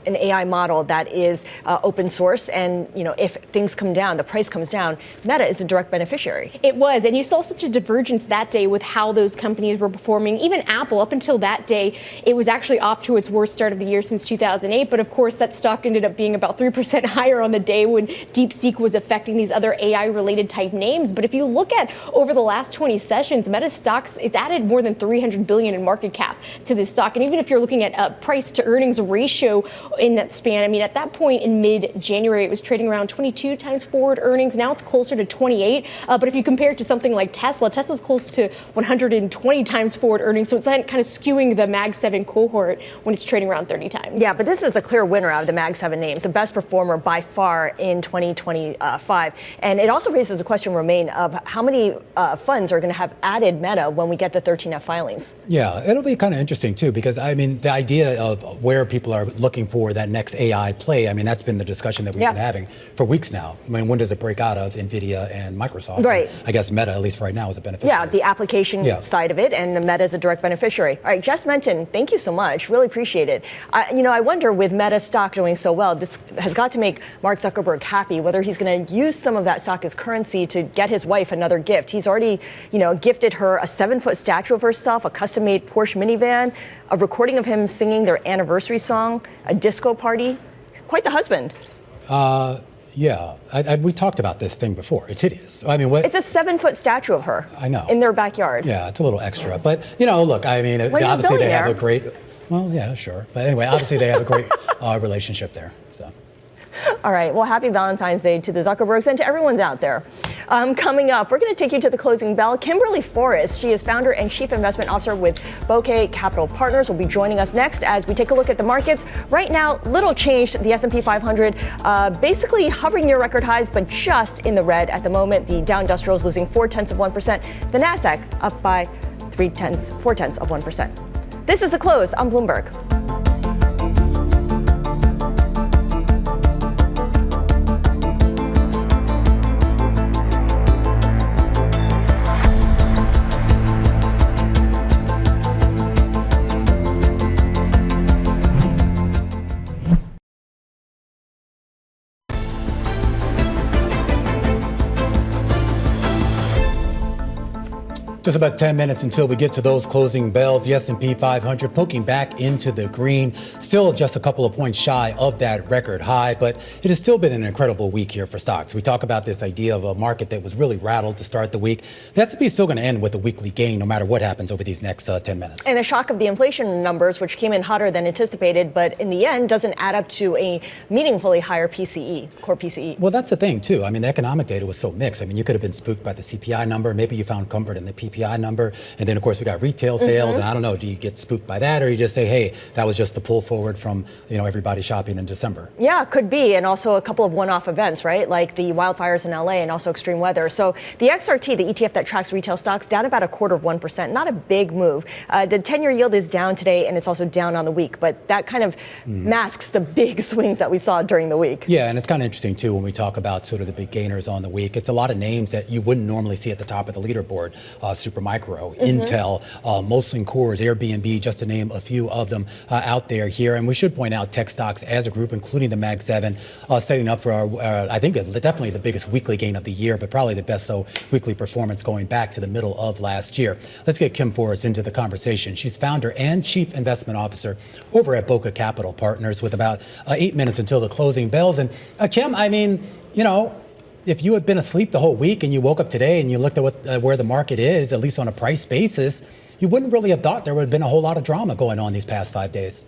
AI model that is open source, and if things come down, the price comes down, Meta is a direct beneficiary. It was, and you saw such a divergence that day with how those companies were performing. Even Apple, up until that day, it was actually off to its worst start of the year since 2008. But of course, that stock ended up being about 3% higher on the day when DeepSeek was affecting these other AI-related type names. But if you look at over the last 20 sessions, Meta stocks, it's added more than $300 billion in market cap to this stock. And even if you're looking at a price to earnings ratio in that span, I mean, at that point in mid-January, it was trading around 22 times forward earnings. Now it's closer to 28. But if you compare it to something like Tesla's close to 120 times forward earnings. So it's kind of skewing the Mag 7 cohort when it's trading around 30 times. Yeah, but this is a clear winner out of the Mag 7 names, the best performer by far in 2025. And it also raises a question, Romain, of how many funds are going to have added Meta when we get the 13F filings. Yeah, it'll be kind of interesting, too, because, I mean, the idea of where people are looking for for that next AI play. I mean, that's been the discussion that we've been having for weeks now. I mean, when does it break out of NVIDIA and Microsoft? Right. And I guess Meta, at least for right now, is a beneficiary. Yeah, the application side of it, and Meta is a direct beneficiary. All right, Jess Menton, thank you so much. Really appreciate it. I wonder, with Meta stock doing so well, this has got to make Mark Zuckerberg happy, whether he's going to use some of that stock as currency to get his wife another gift. He's already, gifted her a 7-foot statue of herself, a custom-made Porsche minivan, a recording of him singing their anniversary song, a disco party. Quite the husband. Yeah, we talked about this thing before. It's hideous. I mean, it's a 7-foot statue of her. I know. In their backyard. Yeah, it's a little extra. But, look, I mean, obviously they have a great, well, yeah, sure. But anyway, obviously they have a great relationship there. So. All right. Well, happy Valentine's Day to the Zuckerbergs and to everyone's out there. Coming up, we're going to take you to the closing bell. Kimberly Forrest, she is founder and chief investment officer with Bokeh Capital Partners, will be joining us next as we take a look at the markets. Right now, little change. The S&P 500 basically hovering near record highs, but just in the red at the moment. The Dow Industrial is losing 0.4%. The Nasdaq up by 0.4%. This is The Close on Bloomberg. Just about 10 minutes until we get to those closing bells. The S&P 500 poking back into the green, still just a couple of points shy of that record high, but it has still been an incredible week here for stocks. We talk about this idea of a market that was really rattled to start the week. The S&P is still going to end with a weekly gain no matter what happens over these next 10 minutes. And the shock of the inflation numbers, which came in hotter than anticipated, but in the end doesn't add up to a meaningfully higher PCE, core PCE. Well, that's the thing, too. I mean, the economic data was so mixed. I mean, you could have been spooked by the CPI number. Maybe you found comfort in the PPI number. And then, of course, we got retail sales. And I don't know, do you get spooked by that, or you just say, hey, that was just the pull forward from, everybody shopping in December? Yeah, could be. And also a couple of one-off events, right? Like the wildfires in LA and also extreme weather. So the XRT, the ETF that tracks retail stocks, down about 0.25%. Not a big move. The 10-year yield is down today, and it's also down on the week. But that kind of masks the big swings that we saw during the week. Yeah, and it's kind of interesting, too, when we talk about sort of the big gainers on the week. It's a lot of names that you wouldn't normally see at the top of the leaderboard. Supermicro, Intel, Molson Coors, Airbnb, just to name a few of them out there here. And we should point out tech stocks as a group, including the Mag 7, setting up for I think definitely the biggest weekly gain of the year, but probably the best weekly performance going back to the middle of last year. Let's get Kim Forrest into the conversation. She's founder and chief investment officer over at Bokeh Capital Partners, with about 8 minutes until the closing bells. And Kim, I mean, if you had been asleep the whole week and you woke up today and you looked at where the market is, at least on a price basis, you wouldn't really have thought there would have been a whole lot of drama going on these past 5 days.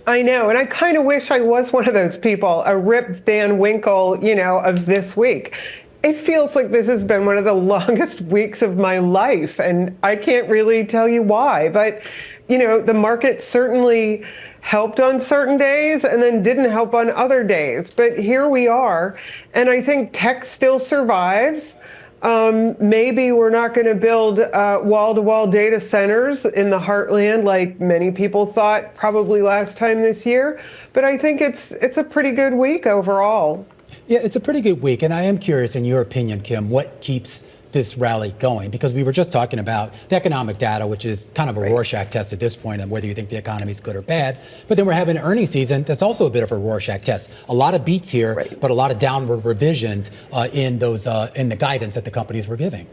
I know, and I kind of wish I was one of those people, a Rip Van Winkle, of this week. It feels like this has been one of the longest weeks of my life, and I can't really tell you why. But, the market certainly helped on certain days and then didn't help on other days. But here we are, and I think tech still survives. Maybe we're not going to build wall-to-wall data centers in the heartland like many people thought probably last time this year. But I think it's a pretty good week overall. Yeah, it's a pretty good week. And I am curious, in your opinion, Kim, what keeps this rally going? Because we were just talking about the economic data, which is kind of a Rorschach test at this point, and whether you think the economy is good or bad. But then we're having an earnings season that's also a bit of a Rorschach test. A lot of beats here, but a lot of downward revisions in the guidance that the companies were giving.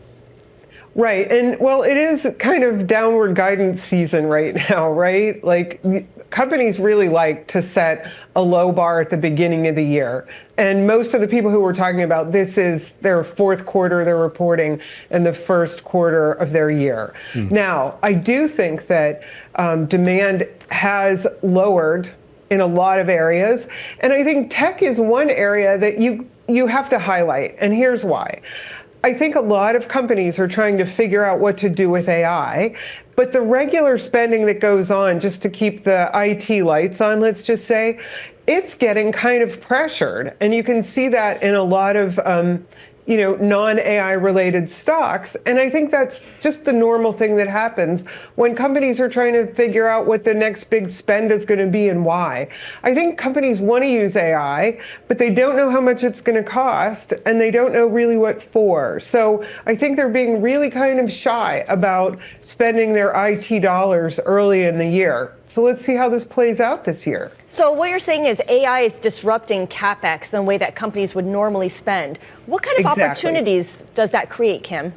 Right. And well, it is kind of downward guidance season right now, right? Like, companies really like to set a low bar at the beginning of the year. And most of the people who we're talking about, this is their fourth quarter they're reporting and the first quarter of their year. Now, I do think that demand has lowered in a lot of areas. And I think tech is one area that you have to highlight. And here's why. I think a lot of companies are trying to figure out what to do with AI, but the regular spending that goes on just to keep the IT lights on, let's just say, it's getting kind of pressured. And you can see that in a lot of non-AI related stocks. And I think that's just the normal thing that happens when companies are trying to figure out what the next big spend is going to be and why. I think companies want to use AI, but they don't know how much it's going to cost, and they don't know really what for. So I think they're being really kind of shy about spending their IT dollars early in the year. So let's see how this plays out this year. So what you're saying is AI is disrupting CapEx in the way that companies would normally spend. What kind of opportunities does that create, Kim?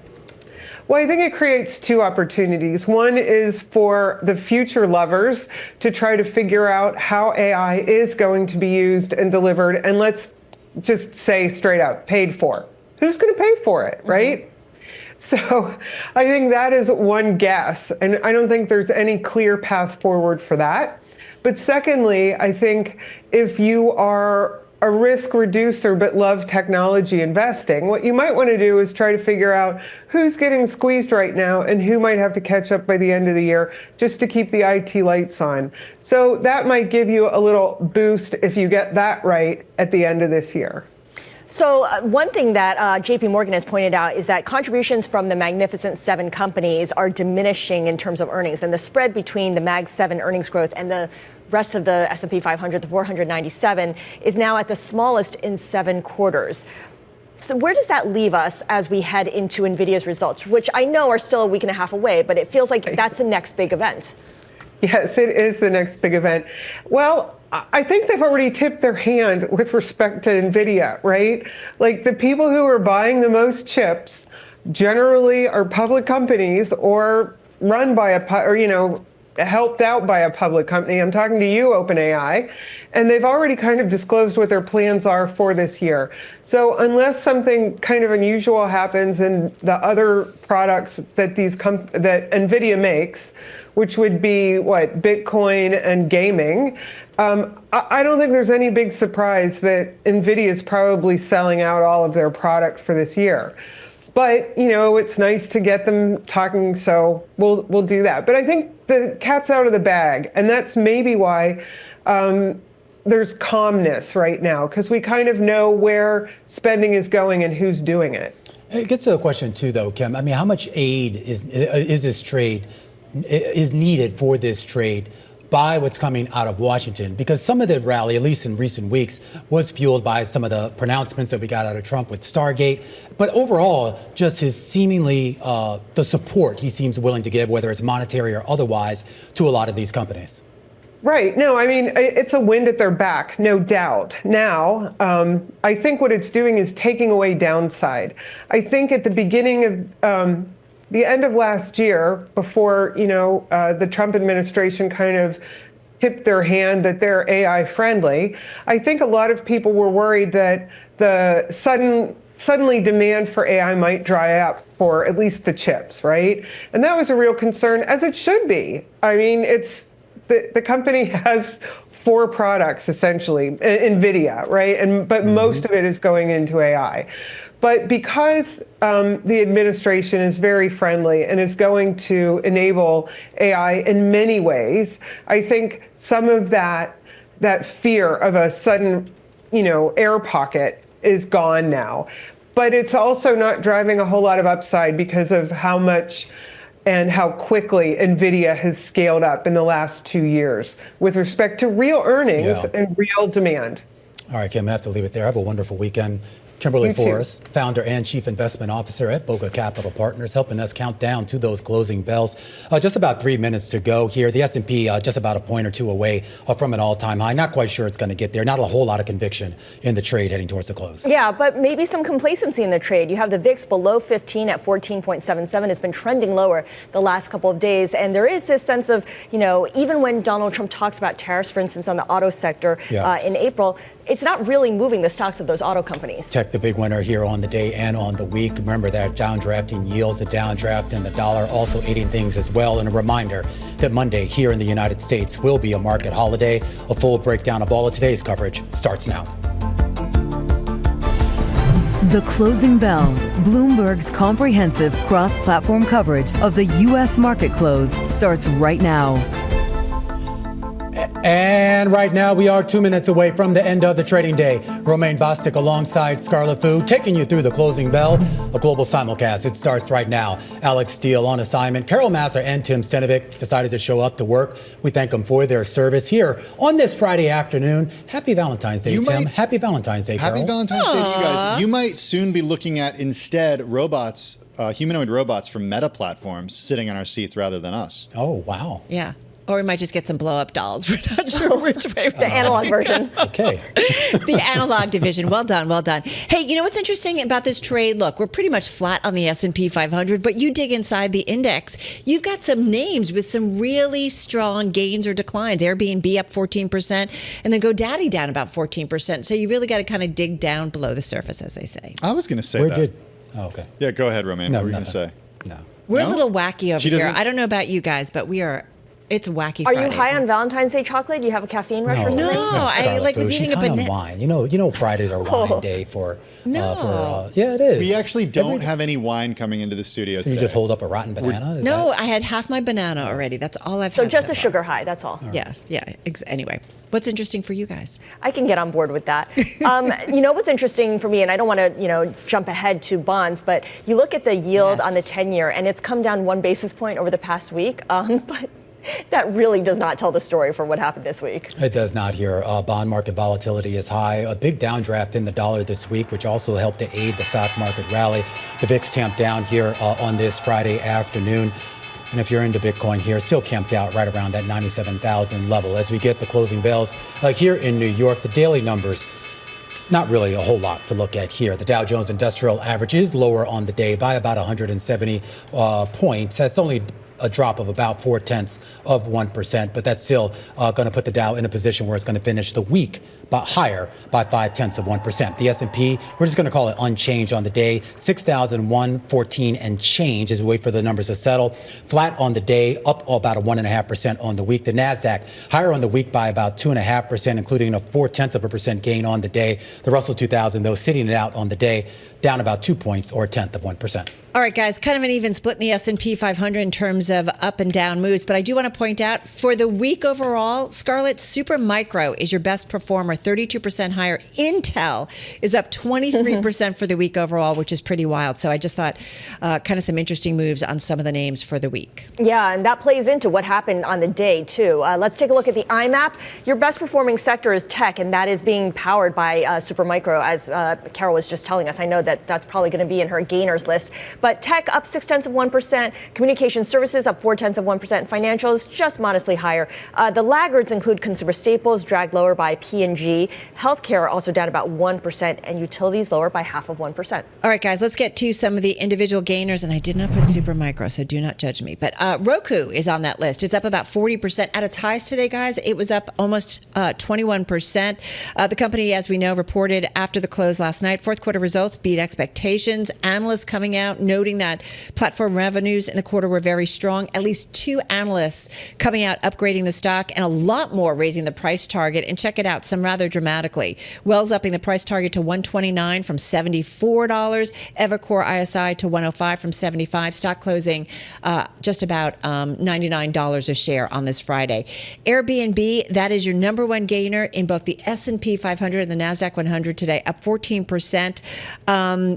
Well, I think it creates two opportunities. One is for the future lovers to try to figure out how AI is going to be used and delivered, and let's just say straight up, paid for. Who's going to pay for it, right? So I think that is one guess, and I don't think there's any clear path forward for that. But secondly, I think if you are a risk reducer but love technology investing, what you might want to do is try to figure out who's getting squeezed right now and who might have to catch up by the end of the year just to keep the IT lights on. So that might give you a little boost if you get that right at the end of this year. So one thing that JP Morgan has pointed out is that contributions from the Magnificent Seven companies are diminishing in terms of earnings, and the spread between the Mag 7 earnings growth and the rest of the S&P 500, the 497, is now at the smallest in 7 quarters. So where does that leave us as we head into NVIDIA's results, which I know are still a week and a half away, but it feels like that's the next big event? Yes, it is the next big event. Well, I think they've already tipped their hand with respect to NVIDIA, right? Like the people who are buying the most chips generally are public companies or run by helped out by a public company. I'm talking to you, OpenAI, and they've already kind of disclosed what their plans are for this year. So unless something kind of unusual happens in the other products that that NVIDIA makes, which would be Bitcoin and gaming, I don't think there's any big surprise that NVIDIA is probably selling out all of their product for this year. But, it's nice to get them talking, so we'll do that. But I think the cat's out of the bag, and that's maybe why there's calmness right now, because we kind of know where spending is going and who's doing it. It gets to a question, too, though, Kim. I mean, how much aid is this trade is needed for this trade by what's coming out of Washington? Because some of the rally, at least in recent weeks, was fueled by some of the pronouncements that we got out of Trump with Stargate. But overall, just his seemingly the support he seems willing to give, whether it's monetary or otherwise, to a lot of these companies. Right. No, I mean, it's a wind at their back, no doubt. Now, I think what it's doing is taking away downside. I think at the beginning of the end of last year, before, the Trump administration kind of tipped their hand that they're AI friendly, I think a lot of people were worried that the suddenly demand for AI might dry up for at least the chips, right? And that was a real concern, as it should be. I mean, it's the company has 4 products, essentially, NVIDIA, right? But most of it is going into AI. But because the administration is very friendly and is going to enable AI in many ways, I think some of that fear of a sudden, air pocket is gone now. But it's also not driving a whole lot of upside because of how much and how quickly NVIDIA has scaled up in the last 2 years with respect to real earnings and real demand. All right, Kim, I have to leave it there. Have a wonderful weekend. Kimberly Forrest, founder and chief investment officer at Bokeh Capital Partners, helping us count down to those closing bells. Just about 3 minutes to go here. The S&P just about a point or two away from an all-time high. Not quite sure it's going to get there. Not a whole lot of conviction in the trade heading towards the close. Yeah, but maybe some complacency in the trade. You have the VIX below 15 at 14.77. It's been trending lower the last couple of days. And there is this sense of, even when Donald Trump talks about tariffs, for instance, on the auto sector in April, it's not really moving the stocks of those auto companies. Tech, the big winner here on the day and on the week. Remember that downdrafting yields, the downdraft and the dollar also aiding things as well. And a reminder that Monday here in the United States will be a market holiday. A full breakdown of all of today's coverage starts now. The Closing Bell, Bloomberg's comprehensive cross-platform coverage of the U.S. market close starts right now. And right now, we are 2 minutes away from the end of the trading day. Romaine Bostick alongside Scarlett Fu, taking you through the closing bell. A global simulcast. It starts right now. Alex Steele on assignment. Carol Masser and Tim Stenovic decided to show up to work. We thank them for their service here on this Friday afternoon. Happy Valentine's Day, Tim. Happy Valentine's Day, Carol. Happy Valentine's Day to you guys. You might soon be looking at instead robots, humanoid robots from Meta platforms sitting in our seats rather than us. Oh, wow. Yeah. Or we might just get some blow-up dolls. We're not sure which way. The analog version. Okay. The analog division. Well done, well done. Hey, you know what's interesting about this trade? Look, we're pretty much flat on the S&P 500, but you dig inside the index, you've got some names with some really strong gains or declines. Airbnb up 14%, and then GoDaddy down about 14%. So you really got to kind of dig down below the surface, as they say. I was going to say that. Oh, okay. Yeah, go ahead, Romaine. No, what were you going to say? No. We're a little wacky over here. doesn't- I don't know about you guys, but we are. It's wacky. Are Friday. you high on Valentine's Day chocolate? Do you have a caffeine rush or something? No, I like was She's eating a high on banana. wine. You know, Fridays are wine day for. No. Yeah, it is. We actually don't have any wine coming into the studio So today. you just hold up a rotten banana? Is No, I had half my banana already. That's all I've So had. just so a far. sugar high, that's all. Yeah. Anyway, what's interesting for you guys? I can get on board with that. You know what's interesting for me, and I don't want to, jump ahead to bonds, but you look at the yield on the 10-year, and it's come down 1 basis point over the past week. But that really does not tell the story for what happened this week. It does not here. Bond market volatility is high. A big downdraft in the dollar this week, which also helped to aid the stock market rally. The VIX tamped down here on this Friday afternoon. And if you're into Bitcoin here, still camped out right around that 97,000 level. As we get the closing bells, like here in New York, the daily numbers, not really a whole lot to look at here. The Dow Jones Industrial Average is lower on the day by about 170 points. That's only a drop of about 0.4%, but that's still going to put the Dow in a position where it's going to finish the week but higher by 0.5%. The S&P, we're just going to call it unchanged on the day, 6,114 and change as we wait for the numbers to settle. Flat on the day, up about a 1.5% on the week. The Nasdaq higher on the week by about 2.5%, including a 0.4% gain on the day. The Russell 2000, though, sitting it out on the day, down about 2 points or 0.1%. All right, guys, kind of an even split in the S&P 500 in terms of up and down moves. But I do want to point out, for the week overall, Scarlett, Super Micro is your best performer, 32% higher. Intel is up 23% for the week overall, which is pretty wild. So I just thought kind of some interesting moves on some of the names for the week. Yeah, and that plays into what happened on the day, too. Let's take a look at the IMAP. Your best performing sector is tech, and that is being powered by Super Micro, as Carol was just telling us. I know that's probably going to be in her gainers list. But tech up 0.6%, communication services up 0.4%, financials just modestly higher. The laggards include consumer staples, dragged lower by P&G, healthcare also down about 1%, and utilities lower by 0.5%. All right, guys, let's get to some of the individual gainers. And I did not put Super Micro, so do not judge me. But Roku is on that list. It's up about 40%. At its highs today, guys, it was up almost 21%. The company, as we know, reported after the close last night. Fourth quarter results beat expectations. Analysts coming out noting that platform revenues in the quarter were very strong. At least 2 analysts coming out upgrading the stock, and a lot more raising the price target. And check it out, some rather dramatically. Wells upping the price target to $129 from $74. Evercore ISI to $105 from $75. Stock closing just about $99 a share on this Friday. Airbnb, that is your number one gainer in both the S&P 500 and the NASDAQ 100 today, up 14%,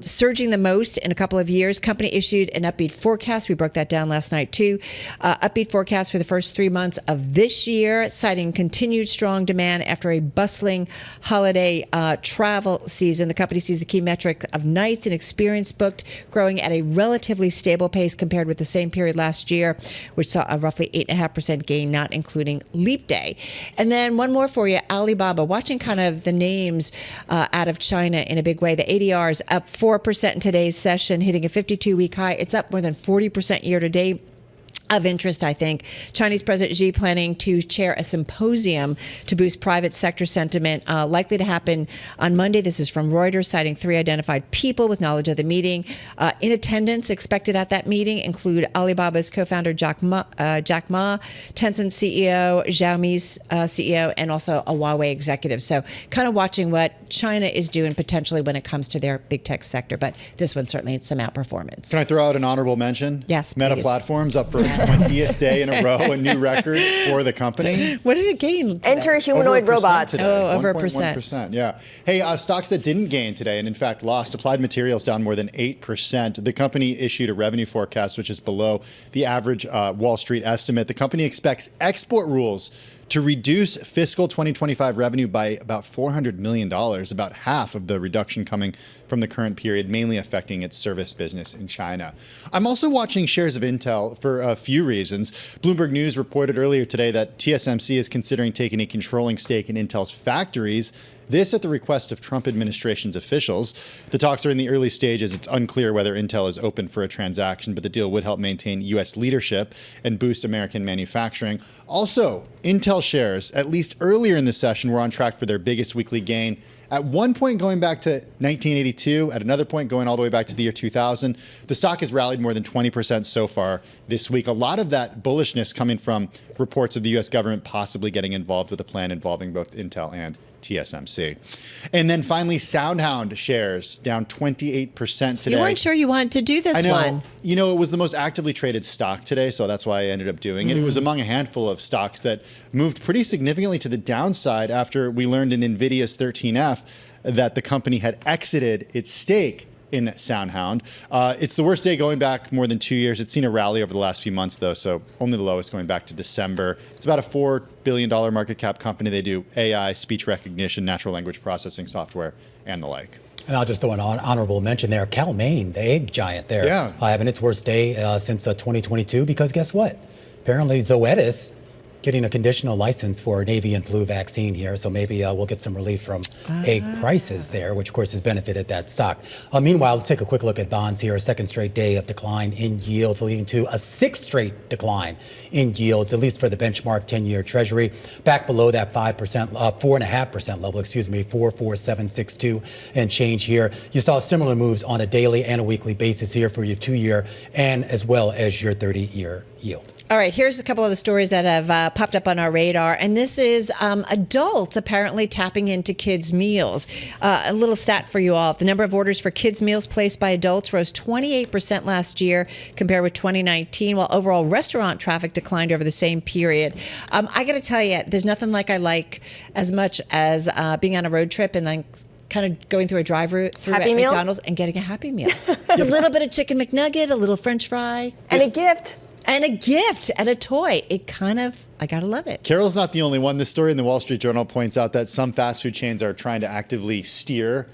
surging the most in a couple of years. Company issued an upbeat forecast. We broke that down last night, too. Upbeat forecast for the first 3 months of this year, citing continued strong demand after a bustling holiday travel season. The company sees the key metric of nights and experience booked growing at a relatively stable pace compared with the same period last year, which saw a roughly 8.5% gain, not including leap day. And then one more for you, Alibaba. Watching kind of the names out of China in a big way. The ADR is up 4% in today's session, hitting a 52-week high. It's up more than 40% year to date. Of interest, I think. Chinese President Xi planning to chair a symposium to boost private sector sentiment, likely to happen on Monday. This is from Reuters, citing 3 identified people with knowledge of the meeting. In attendance, expected at that meeting, include Alibaba's co-founder Jack Ma, Tencent CEO, Xiaomi's CEO, and also a Huawei executive. So kind of watching what China is doing potentially when it comes to their big tech sector. But this one certainly needs some outperformance. Can I throw out an honorable mention? Yes, Meta please. Platforms up for a 20th day in a row, a new record for the company. What did it gain today? Enter humanoid robots. Today. Oh, over 1.1%. Yeah. Hey, stocks that didn't gain today and in fact lost. Applied Materials down more than 8%. The company issued a revenue forecast which is below the average Wall Street estimate. The company expects export rules to reduce fiscal 2025 revenue by about $400 million, about half of the reduction coming from the current period, mainly affecting its service business in China. I'm also watching shares of Intel for a few reasons. Bloomberg News reported earlier today that TSMC is considering taking a controlling stake in Intel's factories. This at the request of Trump administration's officials. The talks are in the early stages. It's unclear whether Intel is open for a transaction, but the deal would help maintain U.S. leadership and boost American manufacturing. Also, Intel shares, at least earlier in the session, were on track for their biggest weekly gain. At one point going back to 1982, at another point going all the way back to the year 2000, the stock has rallied more than 20% so far this week. A lot of that bullishness coming from reports of the U.S. government possibly getting involved with a plan involving both Intel and TSMC. And then finally, SoundHound shares down 28% today. You weren't sure you wanted to do this one. You know, it was the most actively traded stock today, so that's why I ended up doing it. It was among a handful of stocks that moved pretty significantly to the downside after we learned in NVIDIA's 13F that the company had exited its stake in SoundHound. It's the worst day going back more than 2 years. It's seen a rally over the last few months, though, so only the lowest going back to December. It's about a $4 billion market cap company. They do AI, speech recognition, natural language processing software, and the like. And I'll just throw an honorable mention there. Cal-Maine, the egg giant there, having its worst day since 2022, because guess what? Apparently Zoetis getting a conditional license for an avian flu vaccine here, so maybe we'll get some relief from egg prices there, which of course has benefited that stock. Meanwhile, let's take a quick look at bonds here. A second straight day of decline in yields, leading to a sixth straight decline in yields, at least for the benchmark 10-year Treasury, back below that 4.5% level, 4.4762 and change here. You saw similar moves on a daily and a weekly basis here for your 2-year and as well as your 30-year yield. All right, here's a couple of the stories that have popped up on our radar, and this is adults apparently tapping into kids' meals. A little stat for you all. The number of orders for kids' meals placed by adults rose 28% last year compared with 2019, while overall restaurant traffic declined over the same period. I got to tell you, there's nothing like I like as much as being on a road trip and then kind of going through a drive-through at McDonald's and getting a Happy Meal. A little bit of chicken McNugget, a little French fry. And a gift. And a gift and a toy. I gotta love it. Carol's not the only one. This story in the Wall Street Journal points out that some fast food chains are trying to actively steer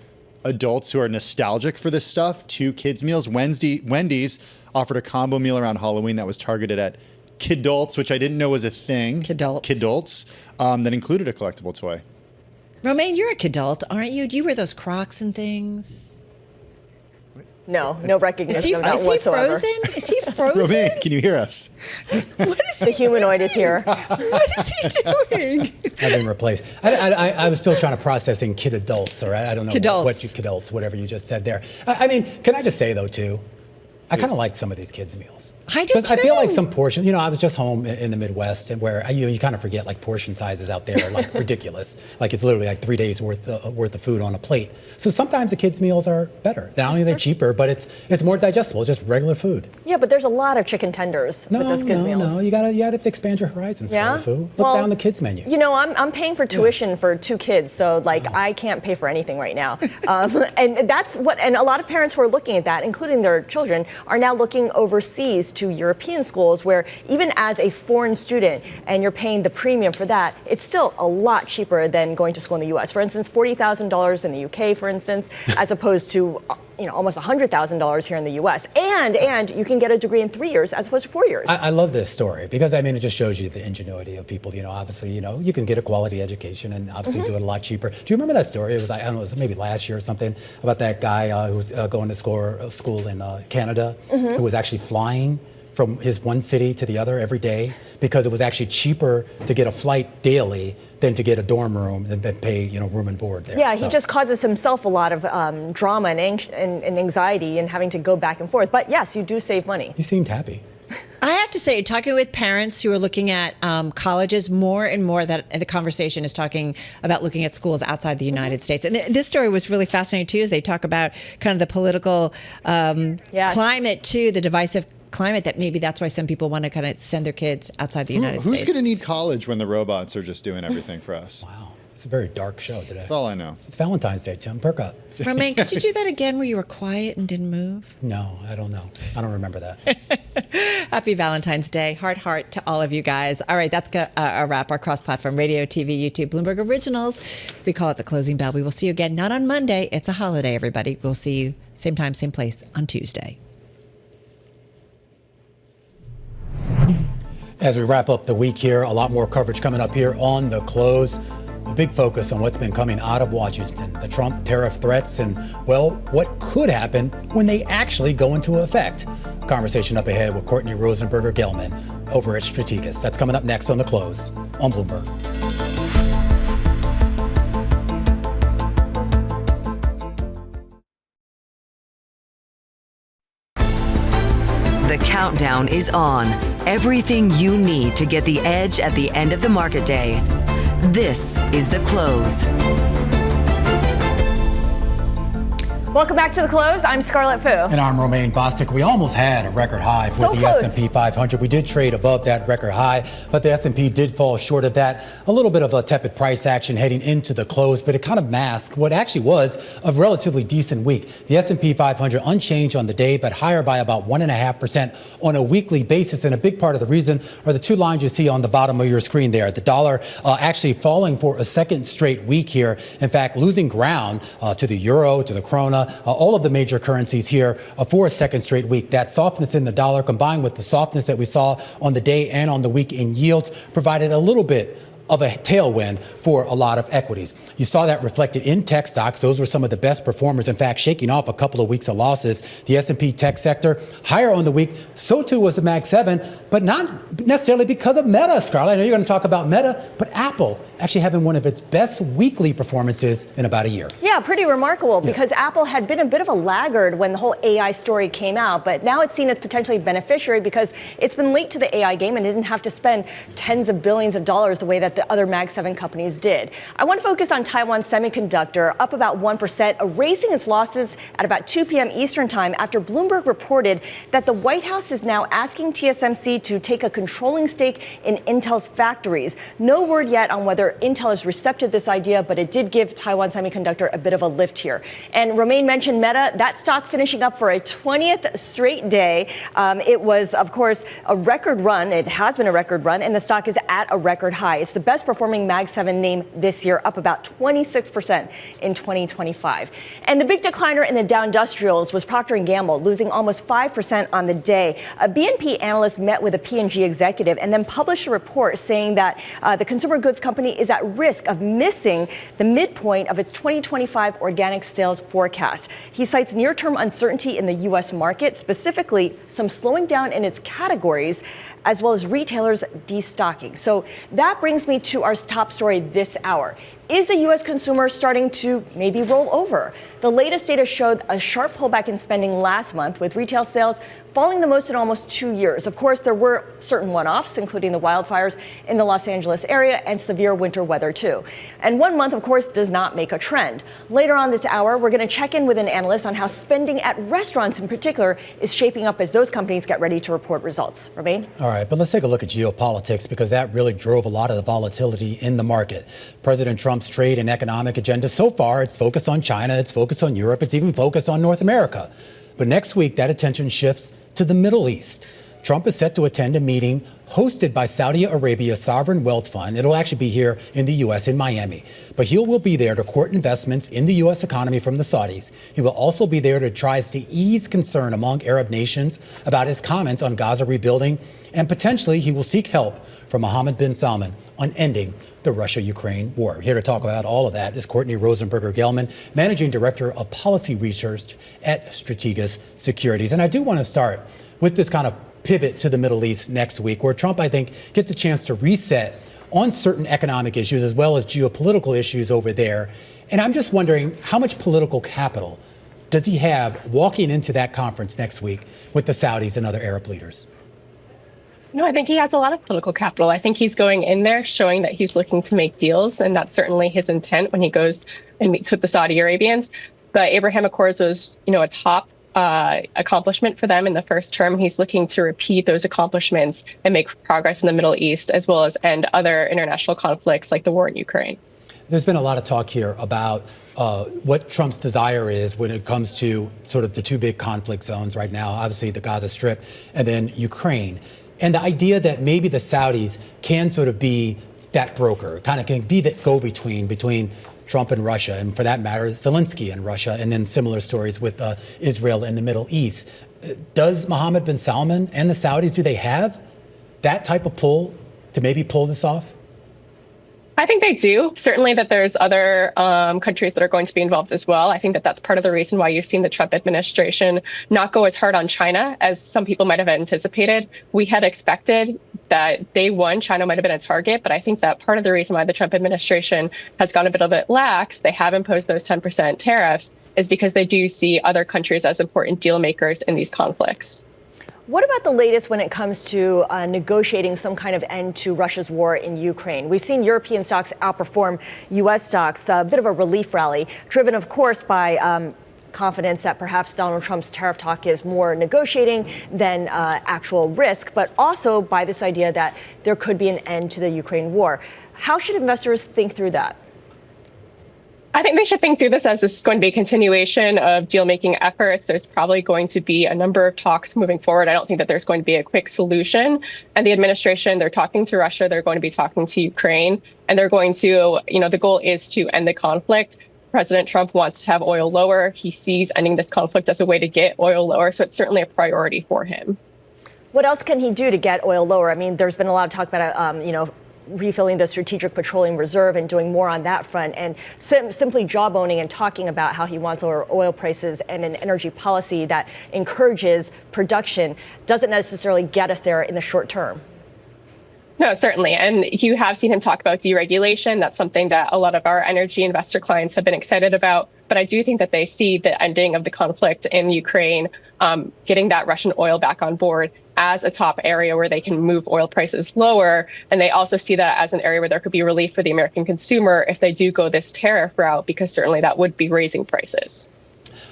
adults who are nostalgic for this stuff to kids' meals. Wendy's offered a combo meal around Halloween that was targeted at kidults, which I didn't know was a thing. Kidults. That included a collectible toy. Romaine, you're a kidult, aren't you? Do you wear those Crocs and things? No recognition of that whatsoever. Is he frozen? Is he frozen? Romaine, can you hear us? What is the humanoid is here. What is he doing? I've been replaced. I was still trying to processing kid adults, or I don't know what you kidults, whatever you just said there. I mean, can I just say though too, I kind of like some of these kids' meals. I do too. I feel like some portion, I was just home in the Midwest and where you kind of forget like portion sizes out there are like ridiculous. Like it's literally like 3 days worth of food on a plate. So sometimes the kids' meals are better. Not only they're cheaper, but it's more digestible, just regular food. Yeah, but there's a lot of chicken tenders with those kids' meals. No, you have to expand your horizons for the food. Look down the kids' menu. I'm paying for tuition for 2 kids, so I can't pay for anything right now. And that's and a lot of parents who are looking at that, including their children, are now looking overseas to European schools where even as a foreign student and you're paying the premium for that, it's still a lot cheaper than going to school in the U.S. For instance, $40,000 in the UK, for instance, as opposed to almost $100,000 here in the U.S. And you can get a degree in 3 years as opposed to 4 years. I love this story because it just shows you the ingenuity of people. Obviously, you can get a quality education and obviously do it a lot cheaper. Do you remember that story? It was it was maybe last year or something about that guy who was going to school in Canada who was actually flying from his one city to the other every day because it was actually cheaper to get a flight daily than to get a dorm room and pay room and board there. Yeah, he just causes himself a lot of drama and anxiety and having to go back and forth. But yes, you do save money. He seemed happy. I have to say, talking with parents who are looking at colleges, more and more that the conversation is talking about looking at schools outside the United States. And this story was really fascinating, too, as they talk about kind of the political climate, too, the divisive climate, that maybe that's why some people want to kind of send their kids outside the United States. Who's going to need college when the robots are just doing everything for us? Wow. It's a very dark show today. That's all I know. It's Valentine's Day, Tim. Perk up. Romaine, could you do that again where you were quiet and didn't move? No, I don't know. I don't remember that. Happy Valentine's Day. Heart to all of you guys. All right, that's a wrap. Our cross-platform radio, TV, YouTube, Bloomberg Originals. We call it the closing bell. We will see you again, not on Monday. It's a holiday, everybody. We'll see you same time, same place on Tuesday. As we wrap up the week here, a lot more coverage coming up here on The Close. A big focus on what's been coming out of Washington, the Trump tariff threats, and, well, what could happen when they actually go into effect. Conversation up ahead with Courtney Rosenberger Gelman over at Straregas. That's coming up next on The Close on Bloomberg. The countdown is on. Everything you need to get the edge at the end of the market day. This is The Close. Welcome back to The Close. I'm Scarlett Fu. And I'm Romaine Bostic. We almost had a record high for the S&P 500. We did trade above that record high, but the S&P did fall short of that. A little bit of a tepid price action heading into the close, but it kind of masked what actually was a relatively decent week. The S&P 500 unchanged on the day, but higher by about 1.5% on a weekly basis. And a big part of the reason are the two lines you see on the bottom of your screen there. The dollar actually falling for a second straight week here. In fact, losing ground to the euro, to the krona, all of the major currencies here for a second straight week. That softness in the dollar combined with the softness that we saw on the day and on the week in yields provided a little bit of a tailwind for a lot of equities. You saw that reflected in tech stocks. Those were some of the best performers. In fact, shaking off a couple of weeks of losses. The S&P tech sector higher on the week. So too was the Mag 7, but not necessarily because of Meta, Scarlett. I know you're going to talk about Meta, but Apple actually having one of its best weekly performances in about a year. Yeah, pretty remarkable because Apple had been a bit of a laggard when the whole AI story came out, but now it's seen as potentially beneficiary because it's been late to the AI game and didn't have to spend tens of billions of dollars the way that the other Mag 7 companies did. I want to focus on Taiwan Semiconductor, up about 1%, erasing its losses at about 2 p.m. Eastern time after Bloomberg reported that the White House is now asking TSMC to take a controlling stake in Intel's factories. No word yet on whether Intel is receptive to this idea, but it did give Taiwan Semiconductor a bit of a lift here. And Romaine mentioned Meta, that stock finishing up for a 20th straight day. It was, of course, a record run. It has been a record run, and the stock is at a record high. It's the best performing Mag 7 name this year, up about 26% in 2025. And the big decliner in the Dow Industrials was Procter & Gamble, losing almost 5% on the day. A BNP analyst met with a P&G executive and then published a report saying that the consumer goods company is at risk of missing the midpoint of its 2025 organic sales forecast. He cites near-term uncertainty in the U.S. market, specifically some slowing down in its categories, as well as retailers destocking. So that brings me to our top story this hour. Is the U.S. consumer starting to maybe roll over? The latest data showed a sharp pullback in spending last month, with retail sales falling the most in almost 2 years. Of course, there were certain one-offs, including the wildfires in the Los Angeles area and severe winter weather, too. And 1 month, of course, does not make a trend. Later on this hour, we're going to check in with an analyst on how spending at restaurants in particular is shaping up as those companies get ready to report results. Romaine? All right, but let's take a look at geopolitics because that really drove a lot of the volatility in the market. President Trump's trade and economic agenda so far, it's focused on China, it's focused on Europe, it's even focused on North America. But next week, that attention shifts to the Middle East. Trump is set to attend a meeting hosted by Saudi Arabia's Sovereign Wealth Fund. It'll actually be here in the U.S., in Miami. But he will be there to court investments in the U.S. economy from the Saudis. He will also be there to try to ease concern among Arab nations about his comments on Gaza rebuilding. And potentially, he will seek help from Mohammed bin Salman on ending the Russia-Ukraine war. Here to talk about all of that is Courtney Rosenberger Gelman, Managing Director of Policy Research at Straregas Securities. And I do want to start with this kind of pivot to the Middle East next week, where Trump, I think, gets a chance to reset on certain economic issues as well as geopolitical issues over there. And I'm just wondering, how much political capital does he have walking into that conference next week with the Saudis and other Arab leaders? No, I think he has a lot of political capital. I think he's going in there showing that he's looking to make deals, and that's certainly his intent when he goes and meets with the Saudi Arabians. The Abraham Accords was, a top accomplishment for them in the first term. He's looking to repeat those accomplishments and make progress in the Middle East, as well as end other international conflicts like the war in Ukraine. There's been a lot of talk here about what Trump's desire is when it comes to sort of the two big conflict zones right now, obviously the Gaza Strip and then Ukraine. And the idea that maybe the Saudis can sort of be that broker, kind of can be that go-between between Trump and Russia, and for that matter, Zelensky and Russia, and then similar stories with Israel and the Middle East. Does Mohammed bin Salman and the Saudis, do they have that type of pull to maybe pull this off? I think they do. Certainly that there's other countries that are going to be involved as well. I think that that's part of the reason why you've seen the Trump administration not go as hard on China as some people might have anticipated. We had expected that day one, China might have been a target, but I think that part of the reason why the Trump administration has gone a little bit lax, they have imposed those 10% tariffs, is because they do see other countries as important deal makers in these conflicts. What about the latest when it comes to negotiating some kind of end to Russia's war in Ukraine? We've seen European stocks outperform U.S. stocks, a bit of a relief rally, driven, of course, by confidence that perhaps Donald Trump's tariff talk is more negotiating than actual risk, but also by this idea that there could be an end to the Ukraine war. How should investors think through that? I think they should think through this as this is going to be a continuation of deal-making efforts. There's probably going to be a number of talks moving forward. I don't think that there's going to be a quick solution. And the administration, they're talking to Russia, they're going to be talking to Ukraine, and they're going to, the goal is to end the conflict. President Trump wants to have oil lower. He sees ending this conflict as a way to get oil lower, so it's certainly a priority for him. What else can he do to get oil lower? I mean, there's been a lot of talk about, refilling the Strategic Petroleum Reserve and doing more on that front, and simply jawboning and talking about how he wants lower oil prices and an energy policy that encourages production doesn't necessarily get us there in the short term. No, certainly. And you have seen him talk about deregulation. That's something that a lot of our energy investor clients have been excited about. But I do think that they see the ending of the conflict in Ukraine, getting that Russian oil back on board as a top area where they can move oil prices lower. And they also see that as an area where there could be relief for the American consumer if they do go this tariff route, because certainly that would be raising prices.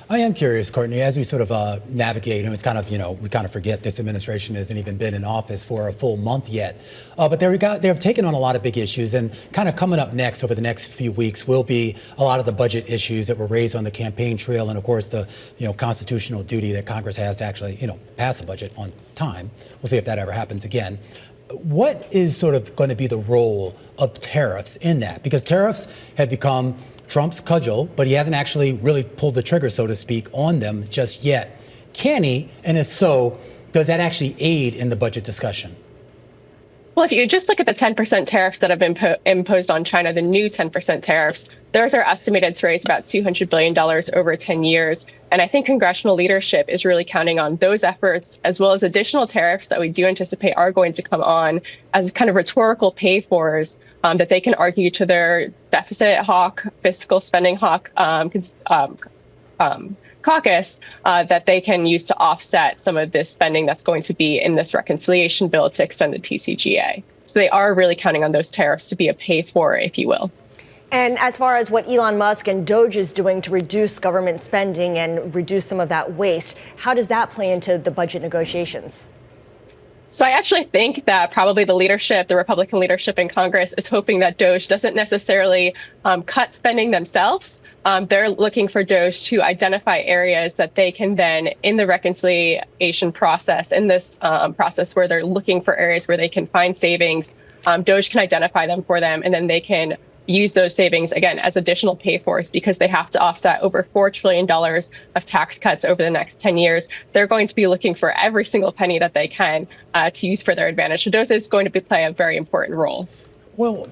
I am curious, Courtney, as we sort of navigate, and it's kind of, we kind of forget this administration hasn't even been in office for a full month yet. But they've taken on a lot of big issues, and kind of coming up next over the next few weeks will be a lot of the budget issues that were raised on the campaign trail, and of course the constitutional duty that Congress has to actually pass a budget on time. We'll see if that ever happens again. What is sort of going to be the role of tariffs in that? Because tariffs have become Trump's cudgel, but he hasn't actually really pulled the trigger, so to speak, on them just yet. Can he? And if so, does that actually aid in the budget discussion? Well, if you just look at the 10% tariffs that have been imposed on China, the new 10% tariffs, those are estimated to raise about $200 billion over 10 years. And I think congressional leadership is really counting on those efforts, as well as additional tariffs that we do anticipate are going to come on as kind of rhetorical pay-fors that they can argue to their deficit hawk, fiscal spending hawk caucus that they can use to offset some of this spending that's going to be in this reconciliation bill to extend the TCJA. So they are really counting on those tariffs to be a pay-for, if you will. And as far as what Elon Musk and Doge is doing to reduce government spending and reduce some of that waste, how does that play into the budget negotiations? So I actually think that probably the Republican leadership in Congress is hoping that Doge doesn't necessarily cut spending themselves. They're looking for Doge to identify areas that they can then, in the reconciliation process, in this process where they're looking for areas where they can find savings, Doge can identify them for them, and then they can use those savings, again, as additional pay-fors, because they have to offset over $4 trillion of tax cuts over the next 10 years. They're going to be looking for every single penny that they can to use for their advantage. So Doge is going to play a very important role. Well,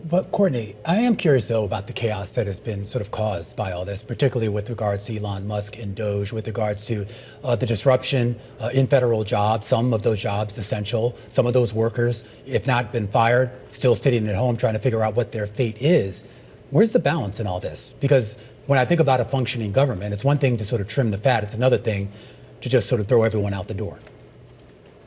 but Courtney, I am curious, though, about the chaos that has been sort of caused by all this, particularly with regards to Elon Musk and Doge, with regards to the disruption in federal jobs, some of those jobs essential, some of those workers, if not been fired, still sitting at home trying to figure out what their fate is. Where's the balance in all this? Because when I think about a functioning government, it's one thing to sort of trim the fat. It's another thing to just sort of throw everyone out the door.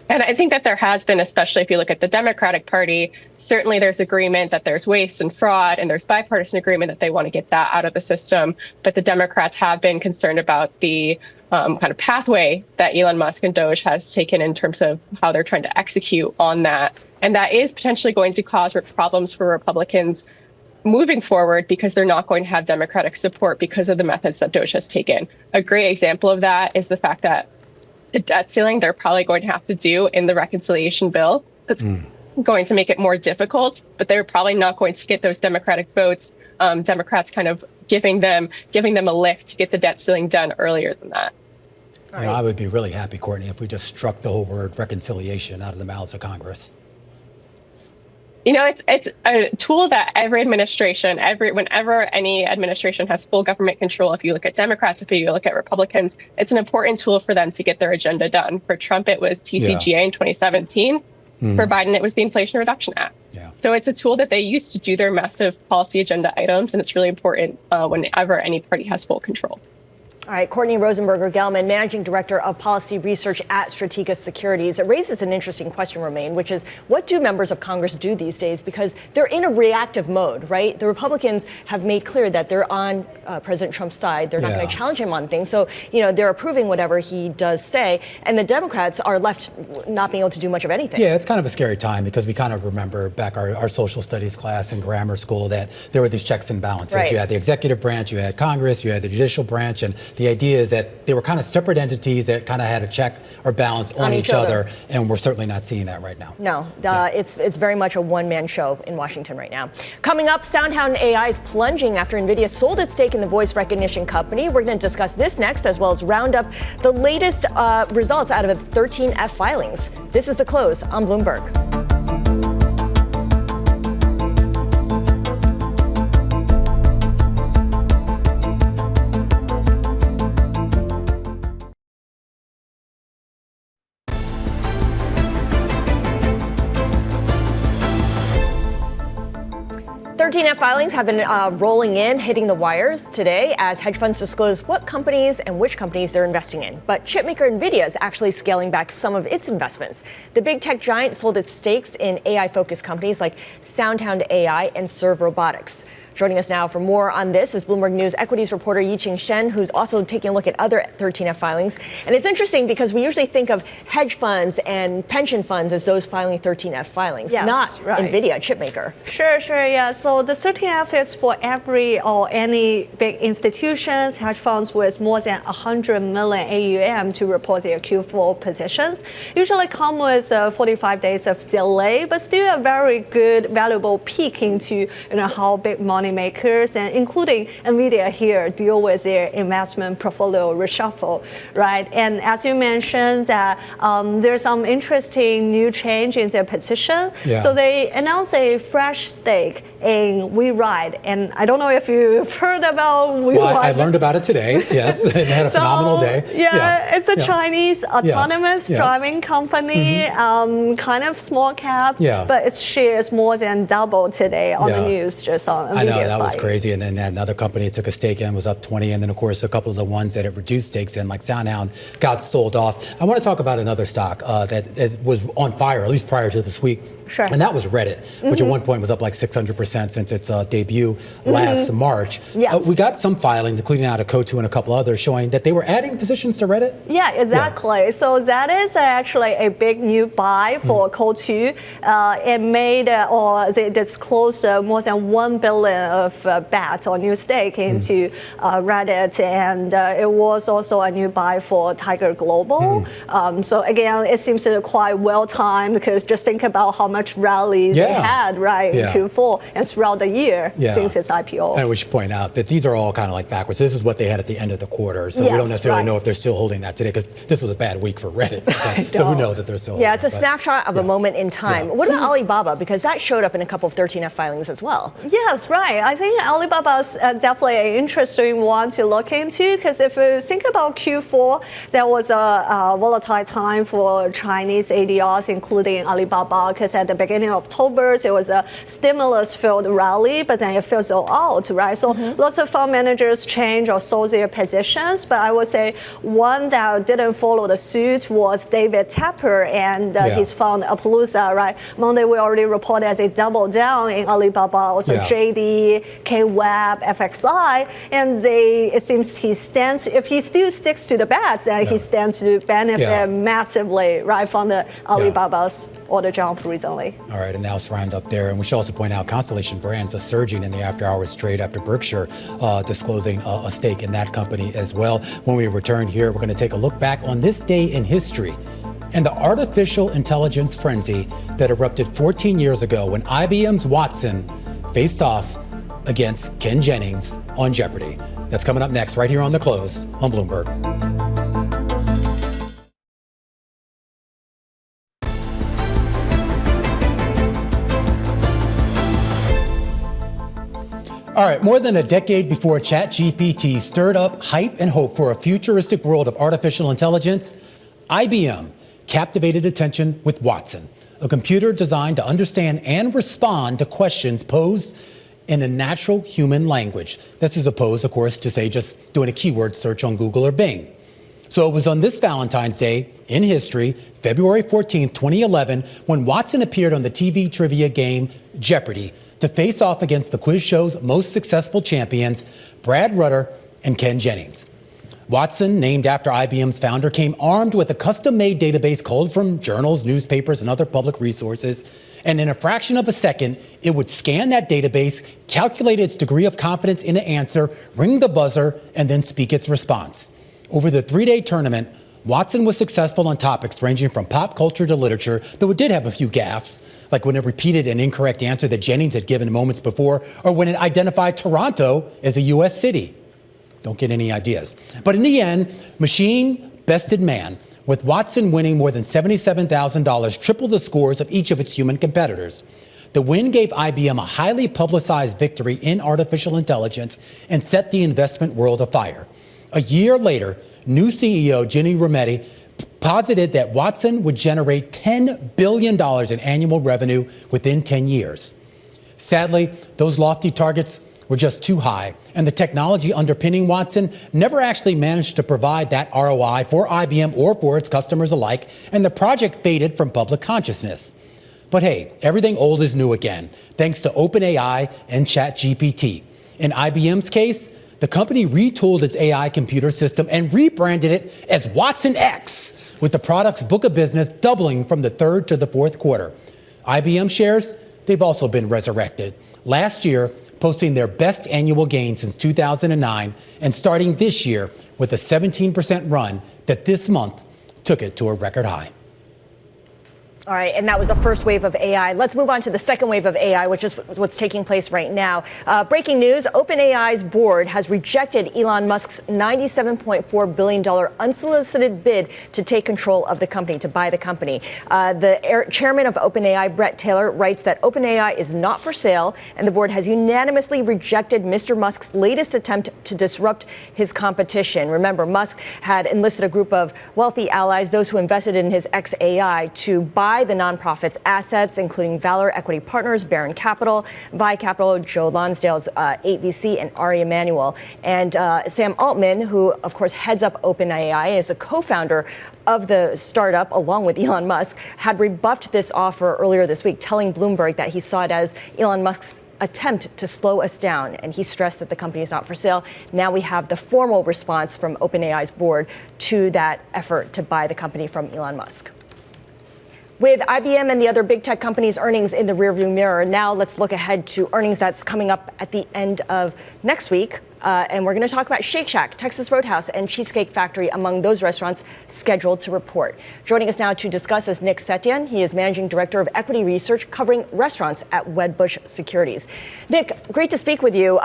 And I think that there has been, especially if you look at the Democratic Party, certainly there's agreement that there's waste and fraud, and there's bipartisan agreement that they want to get that out of the system. But the Democrats have been concerned about the kind of pathway that Elon Musk and Doge has taken in terms of how they're trying to execute on that. And that is potentially going to cause problems for Republicans moving forward because they're not going to have Democratic support because of the methods that Doge has taken. A great example of that is the fact that the debt ceiling they're probably going to have to do in the reconciliation bill. That's going to make it more difficult, but they're probably not going to get those Democratic votes. Democrats kind of giving them a lift to get the debt ceiling done earlier than that. You know, I would be really happy, Courtney, if we just struck the whole word reconciliation out of the mouths of Congress. You know, it's a tool that every administration, whenever any administration has full government control, if you look at Democrats, if you look at Republicans, it's an important tool for them to get their agenda done. For Trump, it was TCJA in 2017. For Biden, it was the Inflation Reduction Act. So it's a tool that they use to do their massive policy agenda items, and it's really important whenever any party has full control. All right, Courtney Rosenberger Gelman, Managing Director of Policy Research at Straregas Securities. It raises an interesting question, Romaine, which is what do members of Congress do these days? Because they're in a reactive mode, right? The Republicans have made clear that they're on President Trump's side. They're not going to challenge him on things. So, you know, they're approving whatever he does say. And the Democrats are left not being able to do much of anything. Yeah, it's kind of a scary time because we kind of remember back our social studies class in grammar school that there were these checks and balances. Right. You had the executive branch, you had Congress, you had the judicial branch, and the idea is that they were kind of separate entities that kind of had a check or balance on each other, and we're certainly not seeing that right now. No, it's very much a one-man show in Washington right now. Coming up, SoundHound AI is plunging after NVIDIA sold its stake in the voice recognition company. We're going to discuss this next, as well as round up the latest results out of the 13F filings. This is The Close on Bloomberg. 13F filings have been rolling in, hitting the wires today as hedge funds disclose what companies and which companies they're investing in. But chipmaker NVIDIA is actually scaling back some of its investments. The big tech giant sold its stakes in AI-focused companies like SoundHound AI and Serve Robotics. Joining us now for more on this is Bloomberg News equities reporter Yiqin Shen, who's also taking a look at other 13F filings. And it's interesting because we usually think of hedge funds and pension funds as those filing 13F filings, not NVIDIA, a chipmaker. Sure, yeah. So the 13F is for every or any big institutions, hedge funds with more than 100 million AUM to report their Q4 positions. Usually come with 45 days of delay, but still a very good, valuable peek into how big money makers and including NVIDIA here deal with their investment portfolio reshuffle, right? And as you mentioned, that there's some interesting new change in their position. So they announced a fresh stake in WeRide, and I don't know if you've heard about WeRide. Well, I learned about it today. Yes, it had a phenomenal day. It's a Chinese autonomous driving company, kind of small cap, but its shares more than doubled today on the news just on NVIDIA's I know, that was crazy. And then another company it took a stake in was up 20, and then of course a couple of the ones that it reduced stakes in, like SoundHound, got sold off. I want to talk about another stock that was on fire, at least prior to this week. Sure. And that was Reddit, which at one point was up like 600% since its debut last March. Yes. We got some filings, including out of Cotu and a couple others, showing that they were adding positions to Reddit. Yeah, exactly. So that is actually a big new buy for Cotu. It made or they disclosed more than 1 billion of bets or new stake into Reddit, and it was also a new buy for Tiger Global. So again, it seems quite well timed because just think about how much rallies they had in Q4 and throughout the year since its IPO. And we should point out that these are all kind of like backwards. This is what they had at the end of the quarter, so we don't necessarily know if they're still holding that today because this was a bad week for Reddit. So who knows if they're still holding it's a snapshot of a moment in time. What about Alibaba? Because that showed up in a couple of 13F filings as well. Yes, right. I think Alibaba is definitely an interesting one to look into because if you think about Q4, there was a volatile time for Chinese ADRs, including Alibaba, because at the beginning of October. So it was a stimulus-filled rally, but then it fizzled out, right? So lots of fund managers change or sold their positions, but I would say one that didn't follow the suit was David Tepper and his fund Appaloosa, right? Monday we already reported as a double down in Alibaba, also JD, KWeb, FXI, and it seems he stands, if he still sticks to the bets, he stands to benefit massively, right, from the Alibaba's order jump recently. All right, and now it's round up there. And we should also point out Constellation Brands are surging in the after-hours trade after Berkshire disclosing a stake in that company as well. When we return here, we're going to take a look back on this day in history and the artificial intelligence frenzy that erupted 14 years ago when IBM's Watson faced off against Ken Jennings on Jeopardy. That's coming up next right here on The Close on Bloomberg. All right, more than a decade before ChatGPT stirred up hype and hope for a futuristic world of artificial intelligence, IBM captivated attention with Watson, a computer designed to understand and respond to questions posed in a natural human language. This is opposed, of course, to, say, just doing a keyword search on Google or Bing. So it was on this Valentine's Day in history, February 14th, 2011, when Watson appeared on the TV trivia game Jeopardy to face off against the quiz show's most successful champions, Brad Rutter and Ken Jennings. Watson, named after IBM's founder, came armed with a custom-made database culled from journals, newspapers, and other public resources. And in a fraction of a second, it would scan that database, calculate its degree of confidence in an answer, ring the buzzer, and then speak its response. Over the 3-day tournament, Watson was successful on topics ranging from pop culture to literature, though it did have a few gaffes, like when it repeated an incorrect answer that Jennings had given moments before, or when it identified Toronto as a U.S. city. Don't get any ideas. But in the end, machine bested man, with Watson winning more than $77,000, triple the scores of each of its human competitors. The win gave IBM a highly publicized victory in artificial intelligence and set the investment world afire. A year later, new CEO Ginny Rometty posited that Watson would generate $10 billion in annual revenue within 10 years. Sadly, those lofty targets were just too high, and the technology underpinning Watson never actually managed to provide that ROI for IBM or for its customers alike, and the project faded from public consciousness. But hey, everything old is new again, thanks to OpenAI and ChatGPT. In IBM's case, the company retooled its AI computer system and rebranded it as Watson X, with the product's book of business doubling from the third to the fourth quarter. IBM shares, they've also been resurrected. Last year, posting their best annual gain since 2009, and starting this year with a 17% run that this month took it to a record high. All right, and that was the first wave of AI. Let's move on to the second wave of AI, which is what's taking place right now. Breaking news, OpenAI's board has rejected Elon Musk's $97.4 billion unsolicited bid to take control of the company, to buy the company. The chairman of OpenAI, Brett Taylor, writes that OpenAI is not for sale, and the board has unanimously rejected Mr. Musk's latest attempt to disrupt his competition. Remember, Musk had enlisted a group of wealthy allies, those who invested in his xAI, to buy the nonprofit's assets, including Valor Equity Partners, Barron Capital, Vi Capital, Joe Lonsdale's 8VC, and Ari Emanuel. And Sam Altman, who, of course, heads up OpenAI, is a co-founder of the startup, along with Elon Musk, had rebuffed this offer earlier this week, telling Bloomberg that he saw it as Elon Musk's attempt to slow us down, and he stressed that the company is not for sale. Now we have the formal response from OpenAI's board to that effort to buy the company from Elon Musk. With IBM and the other big tech companies' earnings in the rearview mirror, now let's look ahead to earnings that's coming up at the end of next week. And we're going to talk about Shake Shack, Texas Roadhouse, and Cheesecake Factory among those restaurants scheduled to report. Joining us now to discuss is Nick Setyan. He is Managing Director of Equity Research covering restaurants at Wedbush Securities. Nick, great to speak with you.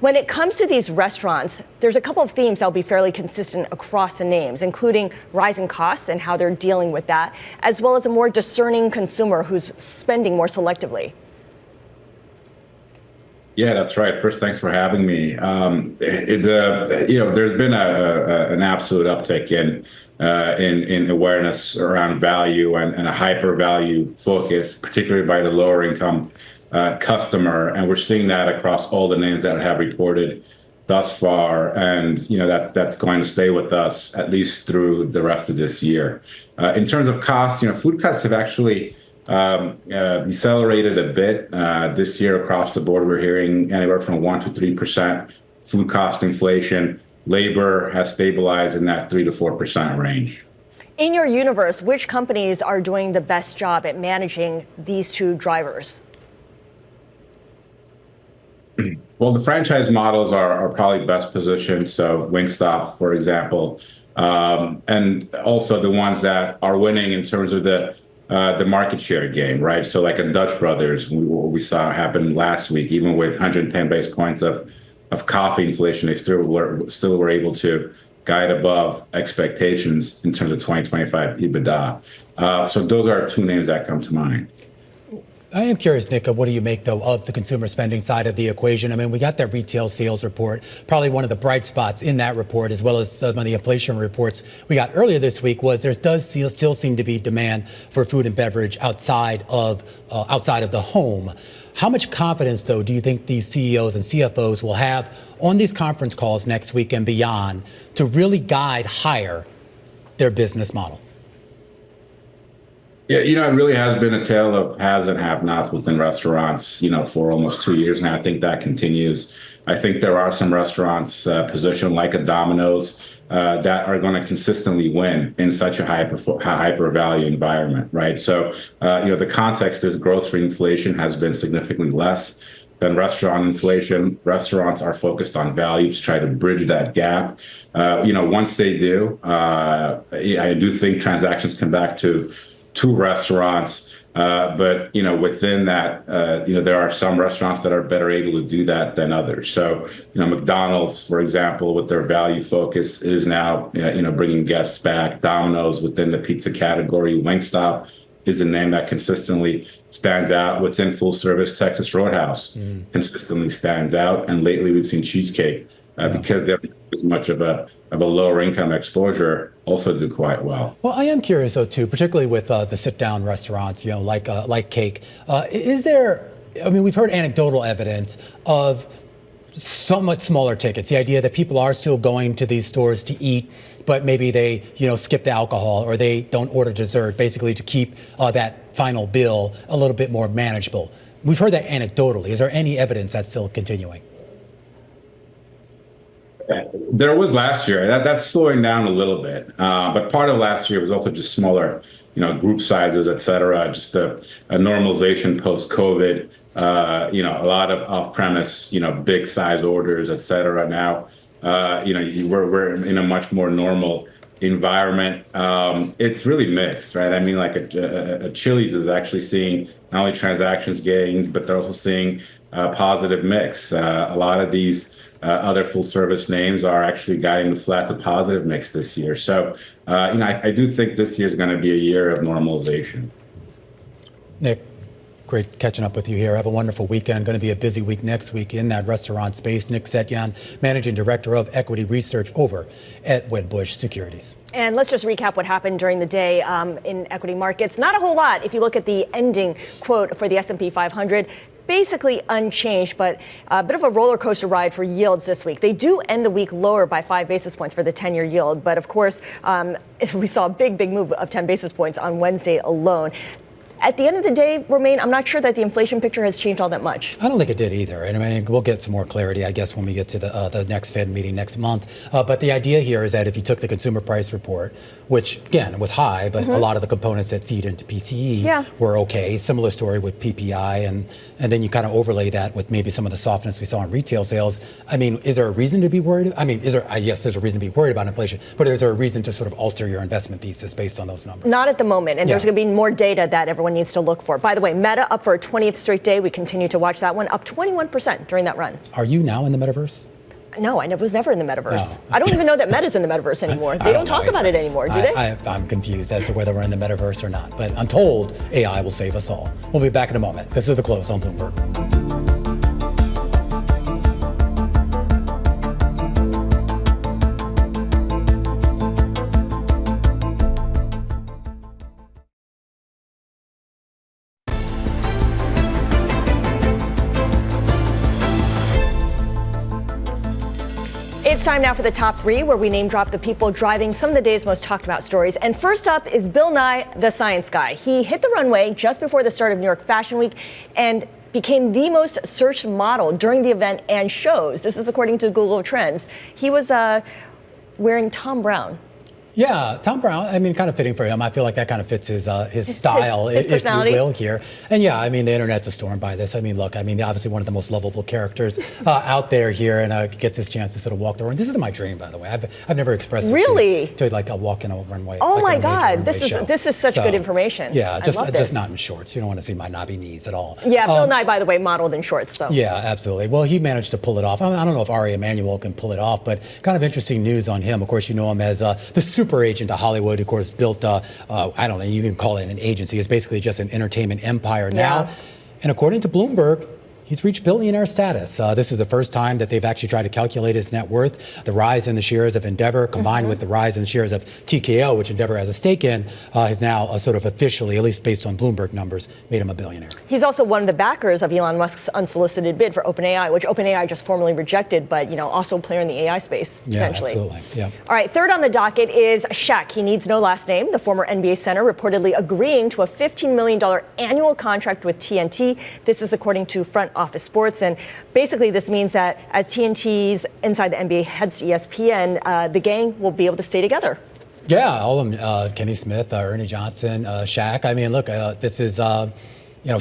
When it comes to these restaurants, there's a couple of themes that will be fairly consistent across the names, including rising costs and how they're dealing with that, as well as a more discerning consumer who's spending more selectively. Yeah, that's right. First, thanks for having me. There's been an absolute uptick in in awareness around value and a hyper value focus, particularly by the lower income customer. And we're seeing that across all the names that have reported thus far. And, that's going to stay with us at least through the rest of this year. In terms of costs, food costs have actually decelerated a bit this year across the board. We're hearing anywhere from 1% to 3% food cost inflation. Labor has stabilized in that 3% to 4% range. In your universe, which companies are doing the best job at managing these two drivers? Well, the franchise models are probably best positioned. So Wingstop, for example, and also the ones that are winning in terms of the market share game, right? So like a Dutch Brothers, what we saw happen last week, even with 110 basis points of coffee inflation, they still were able to guide above expectations in terms of 2025 EBITDA. So those are two names that come to mind. I am curious, Nick, what do you make, though, of the consumer spending side of the equation? I mean, we got that retail sales report, probably one of the bright spots in that report, as well as some of the inflation reports we got earlier this week, was there does still seem to be demand for food and beverage outside of the home. How much confidence, though, do you think these CEOs and CFOs will have on these conference calls next week and beyond to really guide higher their business model? Yeah, it really has been a tale of haves and have-nots within restaurants, for almost 2 years now. I think that continues. I think there are some restaurants positioned like a Domino's that are going to consistently win in such a hyper value environment, right? So, the context is grocery inflation has been significantly less than restaurant inflation. Restaurants are focused on value to try to bridge that gap. Once they do, I do think transactions come back to restaurants, but within that, there are some restaurants that are better able to do that than others. So, McDonald's, for example, with their value focus, is now bringing guests back. Domino's within the pizza category. Wingstop is a name that consistently stands out within full service. Texas Roadhouse consistently stands out, and lately we've seen Cheesecake because they have as much of a lower income exposure also do quite well. Well, I am curious, though, too, particularly with the sit-down restaurants, like Cake. Is there, we've heard anecdotal evidence of so much smaller tickets, the idea that people are still going to these stores to eat, but maybe they, skip the alcohol or they don't order dessert, basically to keep that final bill a little bit more manageable. We've heard that anecdotally. Is there any evidence that's still continuing? There was last year. That's slowing down a little bit. But part of last year was also just smaller, group sizes, et cetera, just a normalization post-COVID, a lot of off-premise, big size orders, et cetera. Now, we're in a much more normal environment. It's really mixed, right? I mean, like a Chili's is actually seeing not only transactions gains, but they're also seeing a positive mix. A lot of these other full service names are actually guiding the flat to positive mix this year. So, I do think this year is going to be a year of normalization. Nick, great catching up with you here. Have a wonderful weekend. Going to be a busy week next week in that restaurant space. Nick Setyan, Managing Director of Equity Research over at Wedbush Securities. And let's just recap what happened during the day in equity markets. Not a whole lot if you look at the ending quote for the S&P 500. Basically unchanged, but a bit of a roller coaster ride for yields this week. They do end the week lower by 5 basis points for the 10-year yield. But of course, we saw a big move of 10 basis points on Wednesday alone. At the end of the day, Romain, I'm not sure that the inflation picture has changed all that much. I don't think it did either. And I mean, we'll get some more clarity, I guess, when we get to the next Fed meeting next month. But the idea here is that if you took the consumer price report, which, again, was high, but a lot of the components that feed into PCE were okay. Similar story with PPI. And then you kind of overlay that with maybe some of the softness we saw in retail sales. I mean, is there a reason to be worried? I mean, yes, there's a reason to be worried about inflation. But is there a reason to sort of alter your investment thesis based on those numbers? Not at the moment. And there's going to be more data that everyone needs to look for. By the way, Meta up for a 20th straight day. We continue to watch that one, up 21% during that run. Are you now in the metaverse? No, I was never in the metaverse. No. I don't even know that Meta's in the metaverse anymore. They don't talk about it anymore, do they? I'm confused as to whether we're in the metaverse or not. But I'm told AI will save us all. We'll be back in a moment. This is The Close on Bloomberg. It's time now for the top three, where we name drop the people driving some of the day's most talked about stories. And first up is Bill Nye, the science guy. He hit the runway just before the start of New York Fashion Week and became the most searched model during the event and shows. This is according to Google Trends. He was wearing Tom Brown. Yeah, Tom Brown, I mean, kind of fitting for him. I feel like that kind of fits his style, his if you will, here. And yeah, I mean, the internet's a storm by this. I mean, look, I mean, obviously one of the most lovable characters out there here, and gets his chance to sort of walk the runway. This is my dream, by the way. I've never expressed it to like walk in a runway. Oh like my God, this is such good information. Yeah, just not in shorts. You don't want to see my knobby knees at all. Yeah, Bill Nye, by the way, modeled in shorts, though. Yeah, absolutely. Well, he managed to pull it off. I don't know if Ari Emanuel can pull it off, but kind of interesting news on him. Of course, you know him as the super agent of Hollywood. Of course, built, I don't know, you can call it an agency. It's basically just an entertainment empire now. Yeah. And according to Bloomberg, he's reached billionaire status. This is the first time that they've actually tried to calculate his net worth. The rise in the shares of Endeavor combined with the rise in the shares of TKO, which Endeavor has a stake in, has now sort of officially, at least based on Bloomberg numbers, made him a billionaire. He's also one of the backers of Elon Musk's unsolicited bid for OpenAI, which OpenAI just formally rejected, but, also a player in the AI space, potentially. Yeah, absolutely. Yeah. All right, third on the docket is Shaq. He needs no last name. The former NBA center reportedly agreeing to a $15 million annual contract with TNT. This is according to Front Office Sports. And basically, this means that as TNT's Inside the NBA heads to ESPN, the gang will be able to stay together. Yeah, all of them, Kenny Smith, Ernie Johnson, Shaq. I mean, look, this is...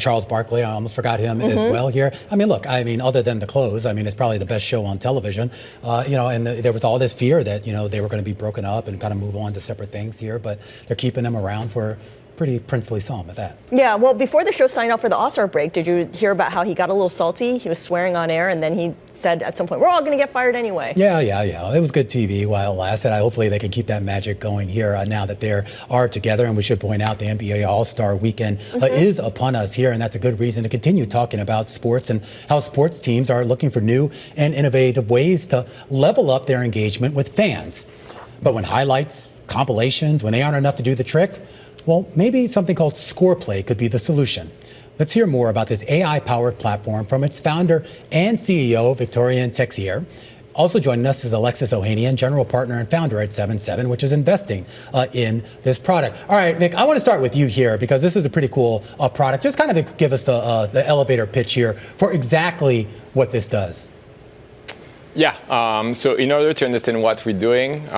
Charles Barkley, I almost forgot him as well here. I mean, look, other than the clothes, it's probably the best show on television. And there was all this fear that, they were going to be broken up and kind of move on to separate things here, but they're keeping them around for pretty princely sum at that. Yeah, well, before the show signed off for the All-Star break, did you hear about how he got a little salty? He was swearing on air, and then he said at some point, we're all going to get fired anyway. Yeah. It was good TV while it lasted. Hopefully they can keep that magic going here now that they are together. And we should point out the NBA All-Star weekend is upon us here, and that's a good reason to continue talking about sports and how sports teams are looking for new and innovative ways to level up their engagement with fans. But when highlights, compilations, when they aren't enough to do the trick, well, maybe something called Scoreplay could be the solution. Let's hear more about this AI-powered platform from its founder and CEO, Victorian Tixier. Also joining us is Alexis Ohanian, general partner and founder at 77, which is investing in this product. All right, Vic, I want to start with you here because this is a pretty cool product. Just kind of give us the elevator pitch here for exactly what this does. Yeah, so in order to understand what we're doing,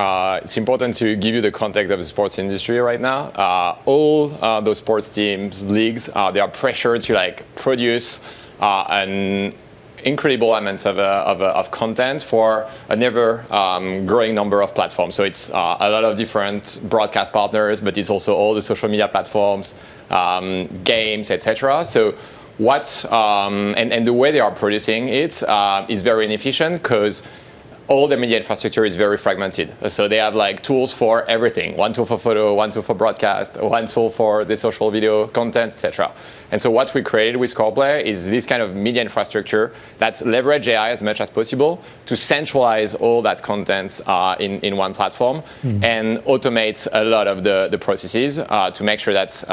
it's important to give you the context of the sports industry right now. All those sports teams, leagues, they are pressured to produce an incredible amount of content for an ever growing number of platforms. So it's a lot of different broadcast partners, but it's also all the social media platforms, games, etc. So and the way they are producing it is very inefficient because all the media infrastructure is very fragmented. So they have tools for everything. One tool for photo, one tool for broadcast, one tool for the social video content, etc. And so what we created with Scoreplay is this kind of media infrastructure that's leverage AI as much as possible to centralize all that content in one platform and automate a lot of the processes to make sure that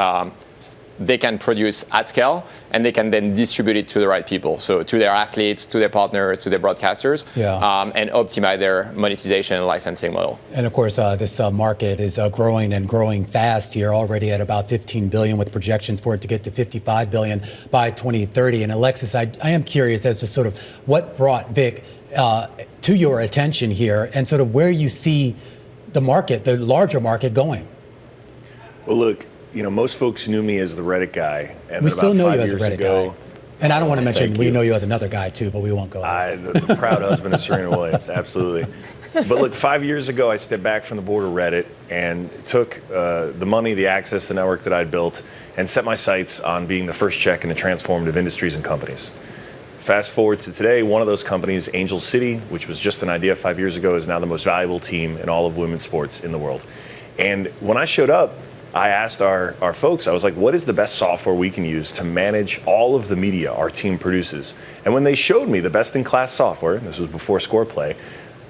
they can produce at scale and they can then distribute it to the right people. So to their athletes, to their partners, to their broadcasters, and optimize their monetization and licensing model. And of course, this market is growing and growing fast here, already at about 15 billion with projections for it to get to 55 billion by 2030. And Alexis, I am curious as to sort of what brought Vic to your attention here and sort of where you see the market, the larger market going. Well, look, most folks knew me as the Reddit guy. And we still know you as a Reddit guy. And I don't want to mention, we know you as another guy too, but we won't go there. The proud husband of Serena Williams, absolutely. But look, 5 years ago, I stepped back from the board of Reddit and took the money, the access, the network that I'd built, and set my sights on being the first check into transformative industries and companies. Fast forward to today, one of those companies, Angel City, which was just an idea 5 years ago, is now the most valuable team in all of women's sports in the world. And when I showed up, I asked our folks, I was like, what is the best software we can use to manage all of the media our team produces? And when they showed me the best-in-class software, this was before Scoreplay,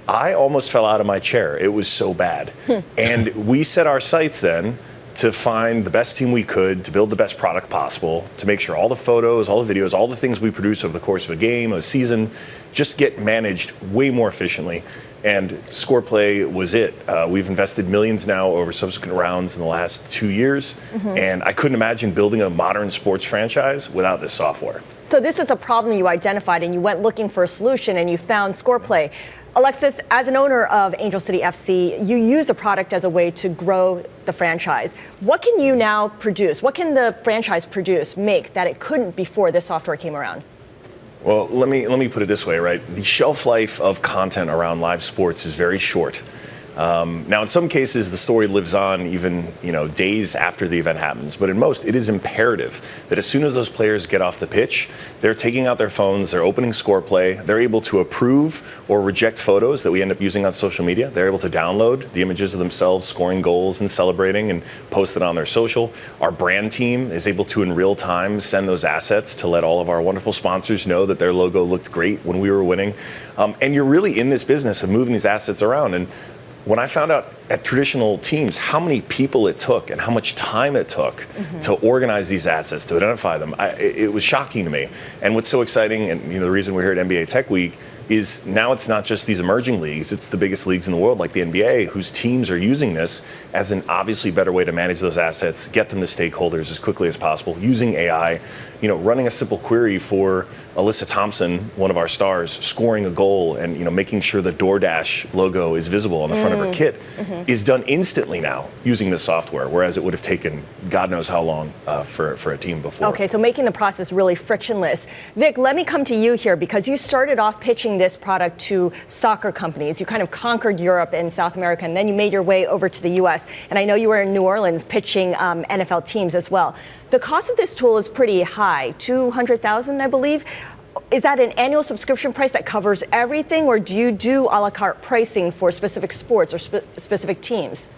I almost fell out of my chair. It was so bad. And we set our sights then to find the best team we could, to build the best product possible, to make sure all the photos, all the videos, all the things we produce over the course of a game, a season, just get managed way more efficiently. And Scoreplay was it. We've invested millions now over subsequent rounds in the last 2 years. And I couldn't imagine building a modern sports franchise without this software. So this is a problem you identified and you went looking for a solution and you found Scoreplay. Alexis, as an owner of Angel City FC, you use a product as a way to grow the franchise. What can you now produce? What can the franchise make that it couldn't before this software came around? Well, let me put it this way, right? The shelf life of content around live sports is very short. Now, in some cases, the story lives on even days after the event happens. But in most, it is imperative that as soon as those players get off the pitch, they're taking out their phones, they're opening Scoreplay, they're able to approve or reject photos that we end up using on social media. They're able to download the images of themselves scoring goals and celebrating and post it on their social. Our brand team is able to, in real time, send those assets to let all of our wonderful sponsors know that their logo looked great when we were winning. And you're really in this business of moving these assets around. And when I found out at traditional teams how many people it took and how much time it took to organize these assets, to identify them, it was shocking to me. And what's so exciting, and the reason we're here at NBA Tech Week, is now it's not just these emerging leagues, it's the biggest leagues in the world like the NBA, whose teams are using this as an obviously better way to manage those assets, get them to stakeholders as quickly as possible, using AI, running a simple query for Alyssa Thompson, one of our stars, scoring a goal and making sure the DoorDash logo is visible on the front of her kit is done instantly now using this software, whereas it would have taken God knows how long for a team before. Okay, so making the process really frictionless. Vic, let me come to you here because you started off pitching this product to soccer companies. You kind of conquered Europe and South America, and then you made your way over to the U.S. And I know you were in New Orleans pitching NFL teams as well. The cost of this tool is pretty high, $200,000, I believe. Is that an annual subscription price that covers everything, or do you do a la carte pricing for specific sports or specific teams?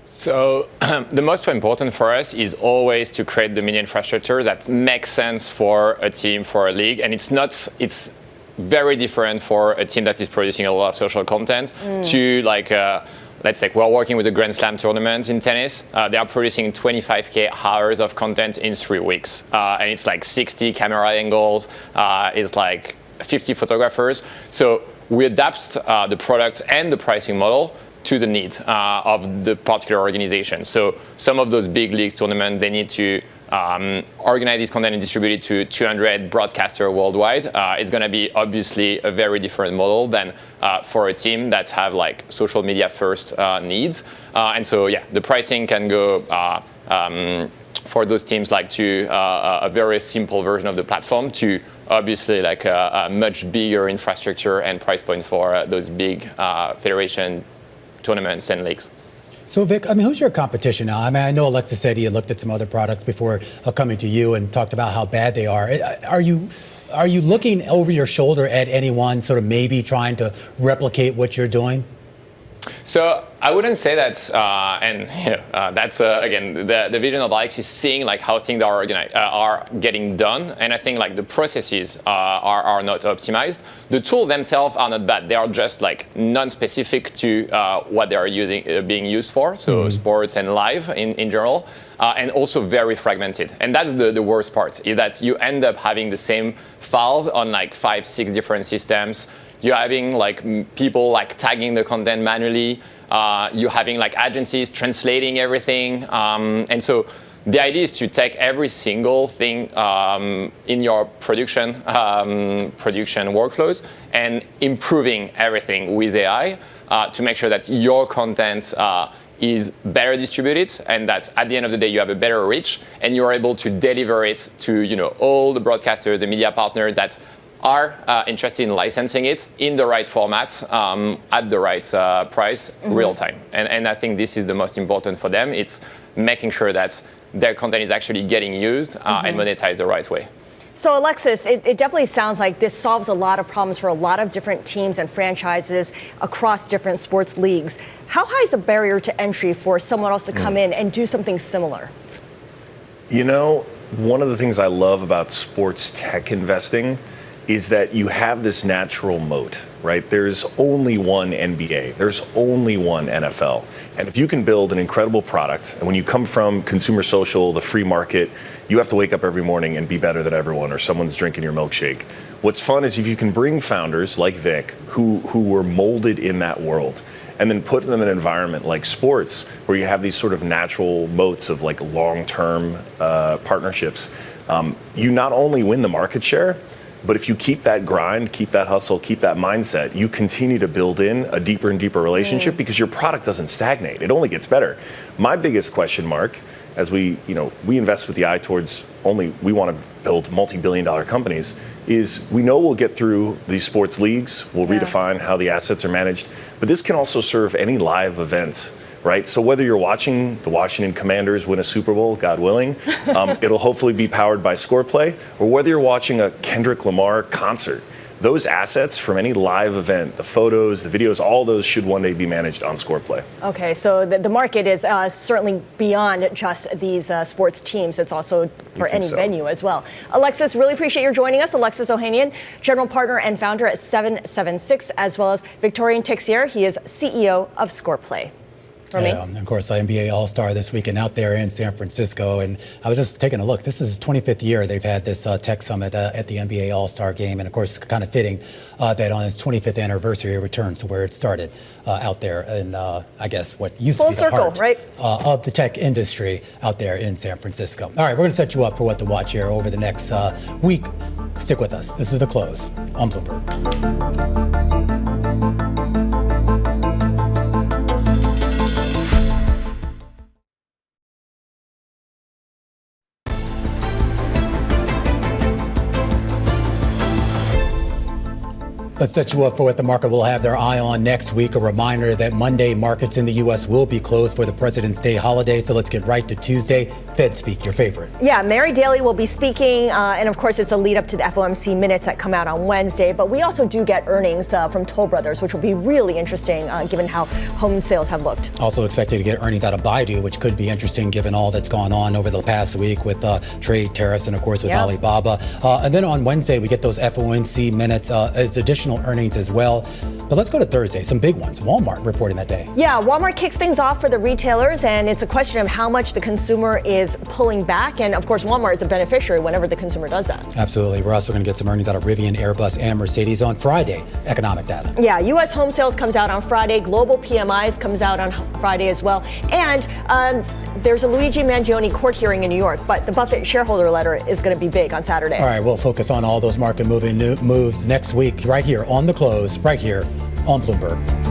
So the most important for us is always to create the media infrastructure that makes sense for a team, for a league, and it's very different for a team that is producing a lot of social content to let's say we're working with a Grand Slam tournament in tennis. They are producing 25K hours of content in 3 weeks. And it's like 60 camera angles. It's like 50 photographers. So we adapt the product and the pricing model to the needs of the particular organization. So some of those big leagues tournaments, they need to organize this content and distribute it to 200 broadcasters worldwide. It's going to be obviously a very different model than for a team that have social media first needs. And so, the pricing can go for those teams to a very simple version of the platform to obviously a much bigger infrastructure and price point for those big federation tournaments and leagues. So, Vic, who's your competition now? I know Alexis said he had looked at some other products before coming to you and talked about how bad they are. Are you looking over your shoulder at anyone, sort of maybe trying to replicate what you're doing? So I wouldn't say that's, that's again the vision of Alexis is seeing how things are getting done, and I think the processes are not optimized. The tools themselves are not bad; they are just non-specific to what they are being used for. So sports and live in general, and also very fragmented. And that's the worst part is that you end up having the same files on 5-6 different systems. You're having people tagging the content manually. You're having agencies translating everything. And so the idea is to take every single thing in your production workflows and improving everything with AI to make sure that your content is better distributed and that at the end of the day you have a better reach and you're able to deliver it to all the broadcasters, the media partners that are interested in licensing it in the right formats at the right price, real time. And I think this is the most important for them. It's making sure that their content is actually getting used and monetized the right way. So, Alexis, it definitely sounds like this solves a lot of problems for a lot of different teams and franchises across different sports leagues. How high is the barrier to entry for someone else to come in and do something similar? One of the things I love about sports tech investing is that you have this natural moat, right? There's only one NBA. There's only one NFL. And if you can build an incredible product, and when you come from consumer social, the free market, you have to wake up every morning and be better than everyone, or someone's drinking your milkshake. What's fun is if you can bring founders like Vic, who were molded in that world, and then put them in an environment like sports, where you have these sort of natural moats of like long-term partnerships, you not only win the market share, but if you keep that grind, keep that hustle, keep that mindset, you continue to build in a deeper and deeper relationship because your product doesn't stagnate. It only gets better. My biggest question mark, as we invest with the eye towards we want to build multi-billion-dollar companies, is we know we'll get through these sports leagues, we'll redefine how the assets are managed, but this can also serve any live event, right? So whether you're watching the Washington Commanders win a Super Bowl, God willing, it'll hopefully be powered by Scoreplay, or whether you're watching a Kendrick Lamar concert, those assets from any live event, the photos, the videos, all those should one day be managed on Scoreplay. Okay, so the market is certainly beyond just these sports teams. It's also for any venue as well. Alexis, really appreciate your joining us. Alexis Ohanian, general partner and founder at 776, as well as Victorian Tixier. He is CEO of Scoreplay. Of course, NBA All-Star this weekend out there in San Francisco. And I was just taking a look. This is 25th year they've had this tech summit at the NBA All-Star game. And of course, kind of fitting that on its 25th anniversary, it returns to where it started out there in, I guess, what used to be the heart of the tech industry out there in San Francisco. All right, we're going to set you up for what to watch here over the next week. Stick with us. This is The Close on Bloomberg. Let's set you up for what the market will have their eye on next week. A reminder that Monday markets in the U.S. will be closed for the President's Day holiday. So let's get right to Tuesday. Fed Speak, your favorite. Yeah, Mary Daly will be speaking. And of course, it's a lead up to the FOMC minutes that come out on Wednesday. But we also do get earnings from Toll Brothers, which will be really interesting given how home sales have looked. Also expected to get earnings out of Baidu, which could be interesting given all that's gone on over the past week with trade tariffs and, of course, with Alibaba. And then on Wednesday, we get those FOMC minutes as additional earnings as well. But let's go to Thursday. Some big ones. Walmart reporting that day. Yeah, Walmart kicks things off for the retailers, and it's a question of how much the consumer is pulling back. And of course, Walmart is a beneficiary whenever the consumer does that. Absolutely. We're also going to get some earnings out of Rivian, Airbus, and Mercedes on Friday. Economic data. Yeah, U.S. home sales comes out on Friday. Global PMIs comes out on Friday as well. And there's a Luigi Mangione court hearing in New York, but the Buffett shareholder letter is going to be big on Saturday. All right, we'll focus on all those market moves next week right here on The Close, right here on Bloomberg.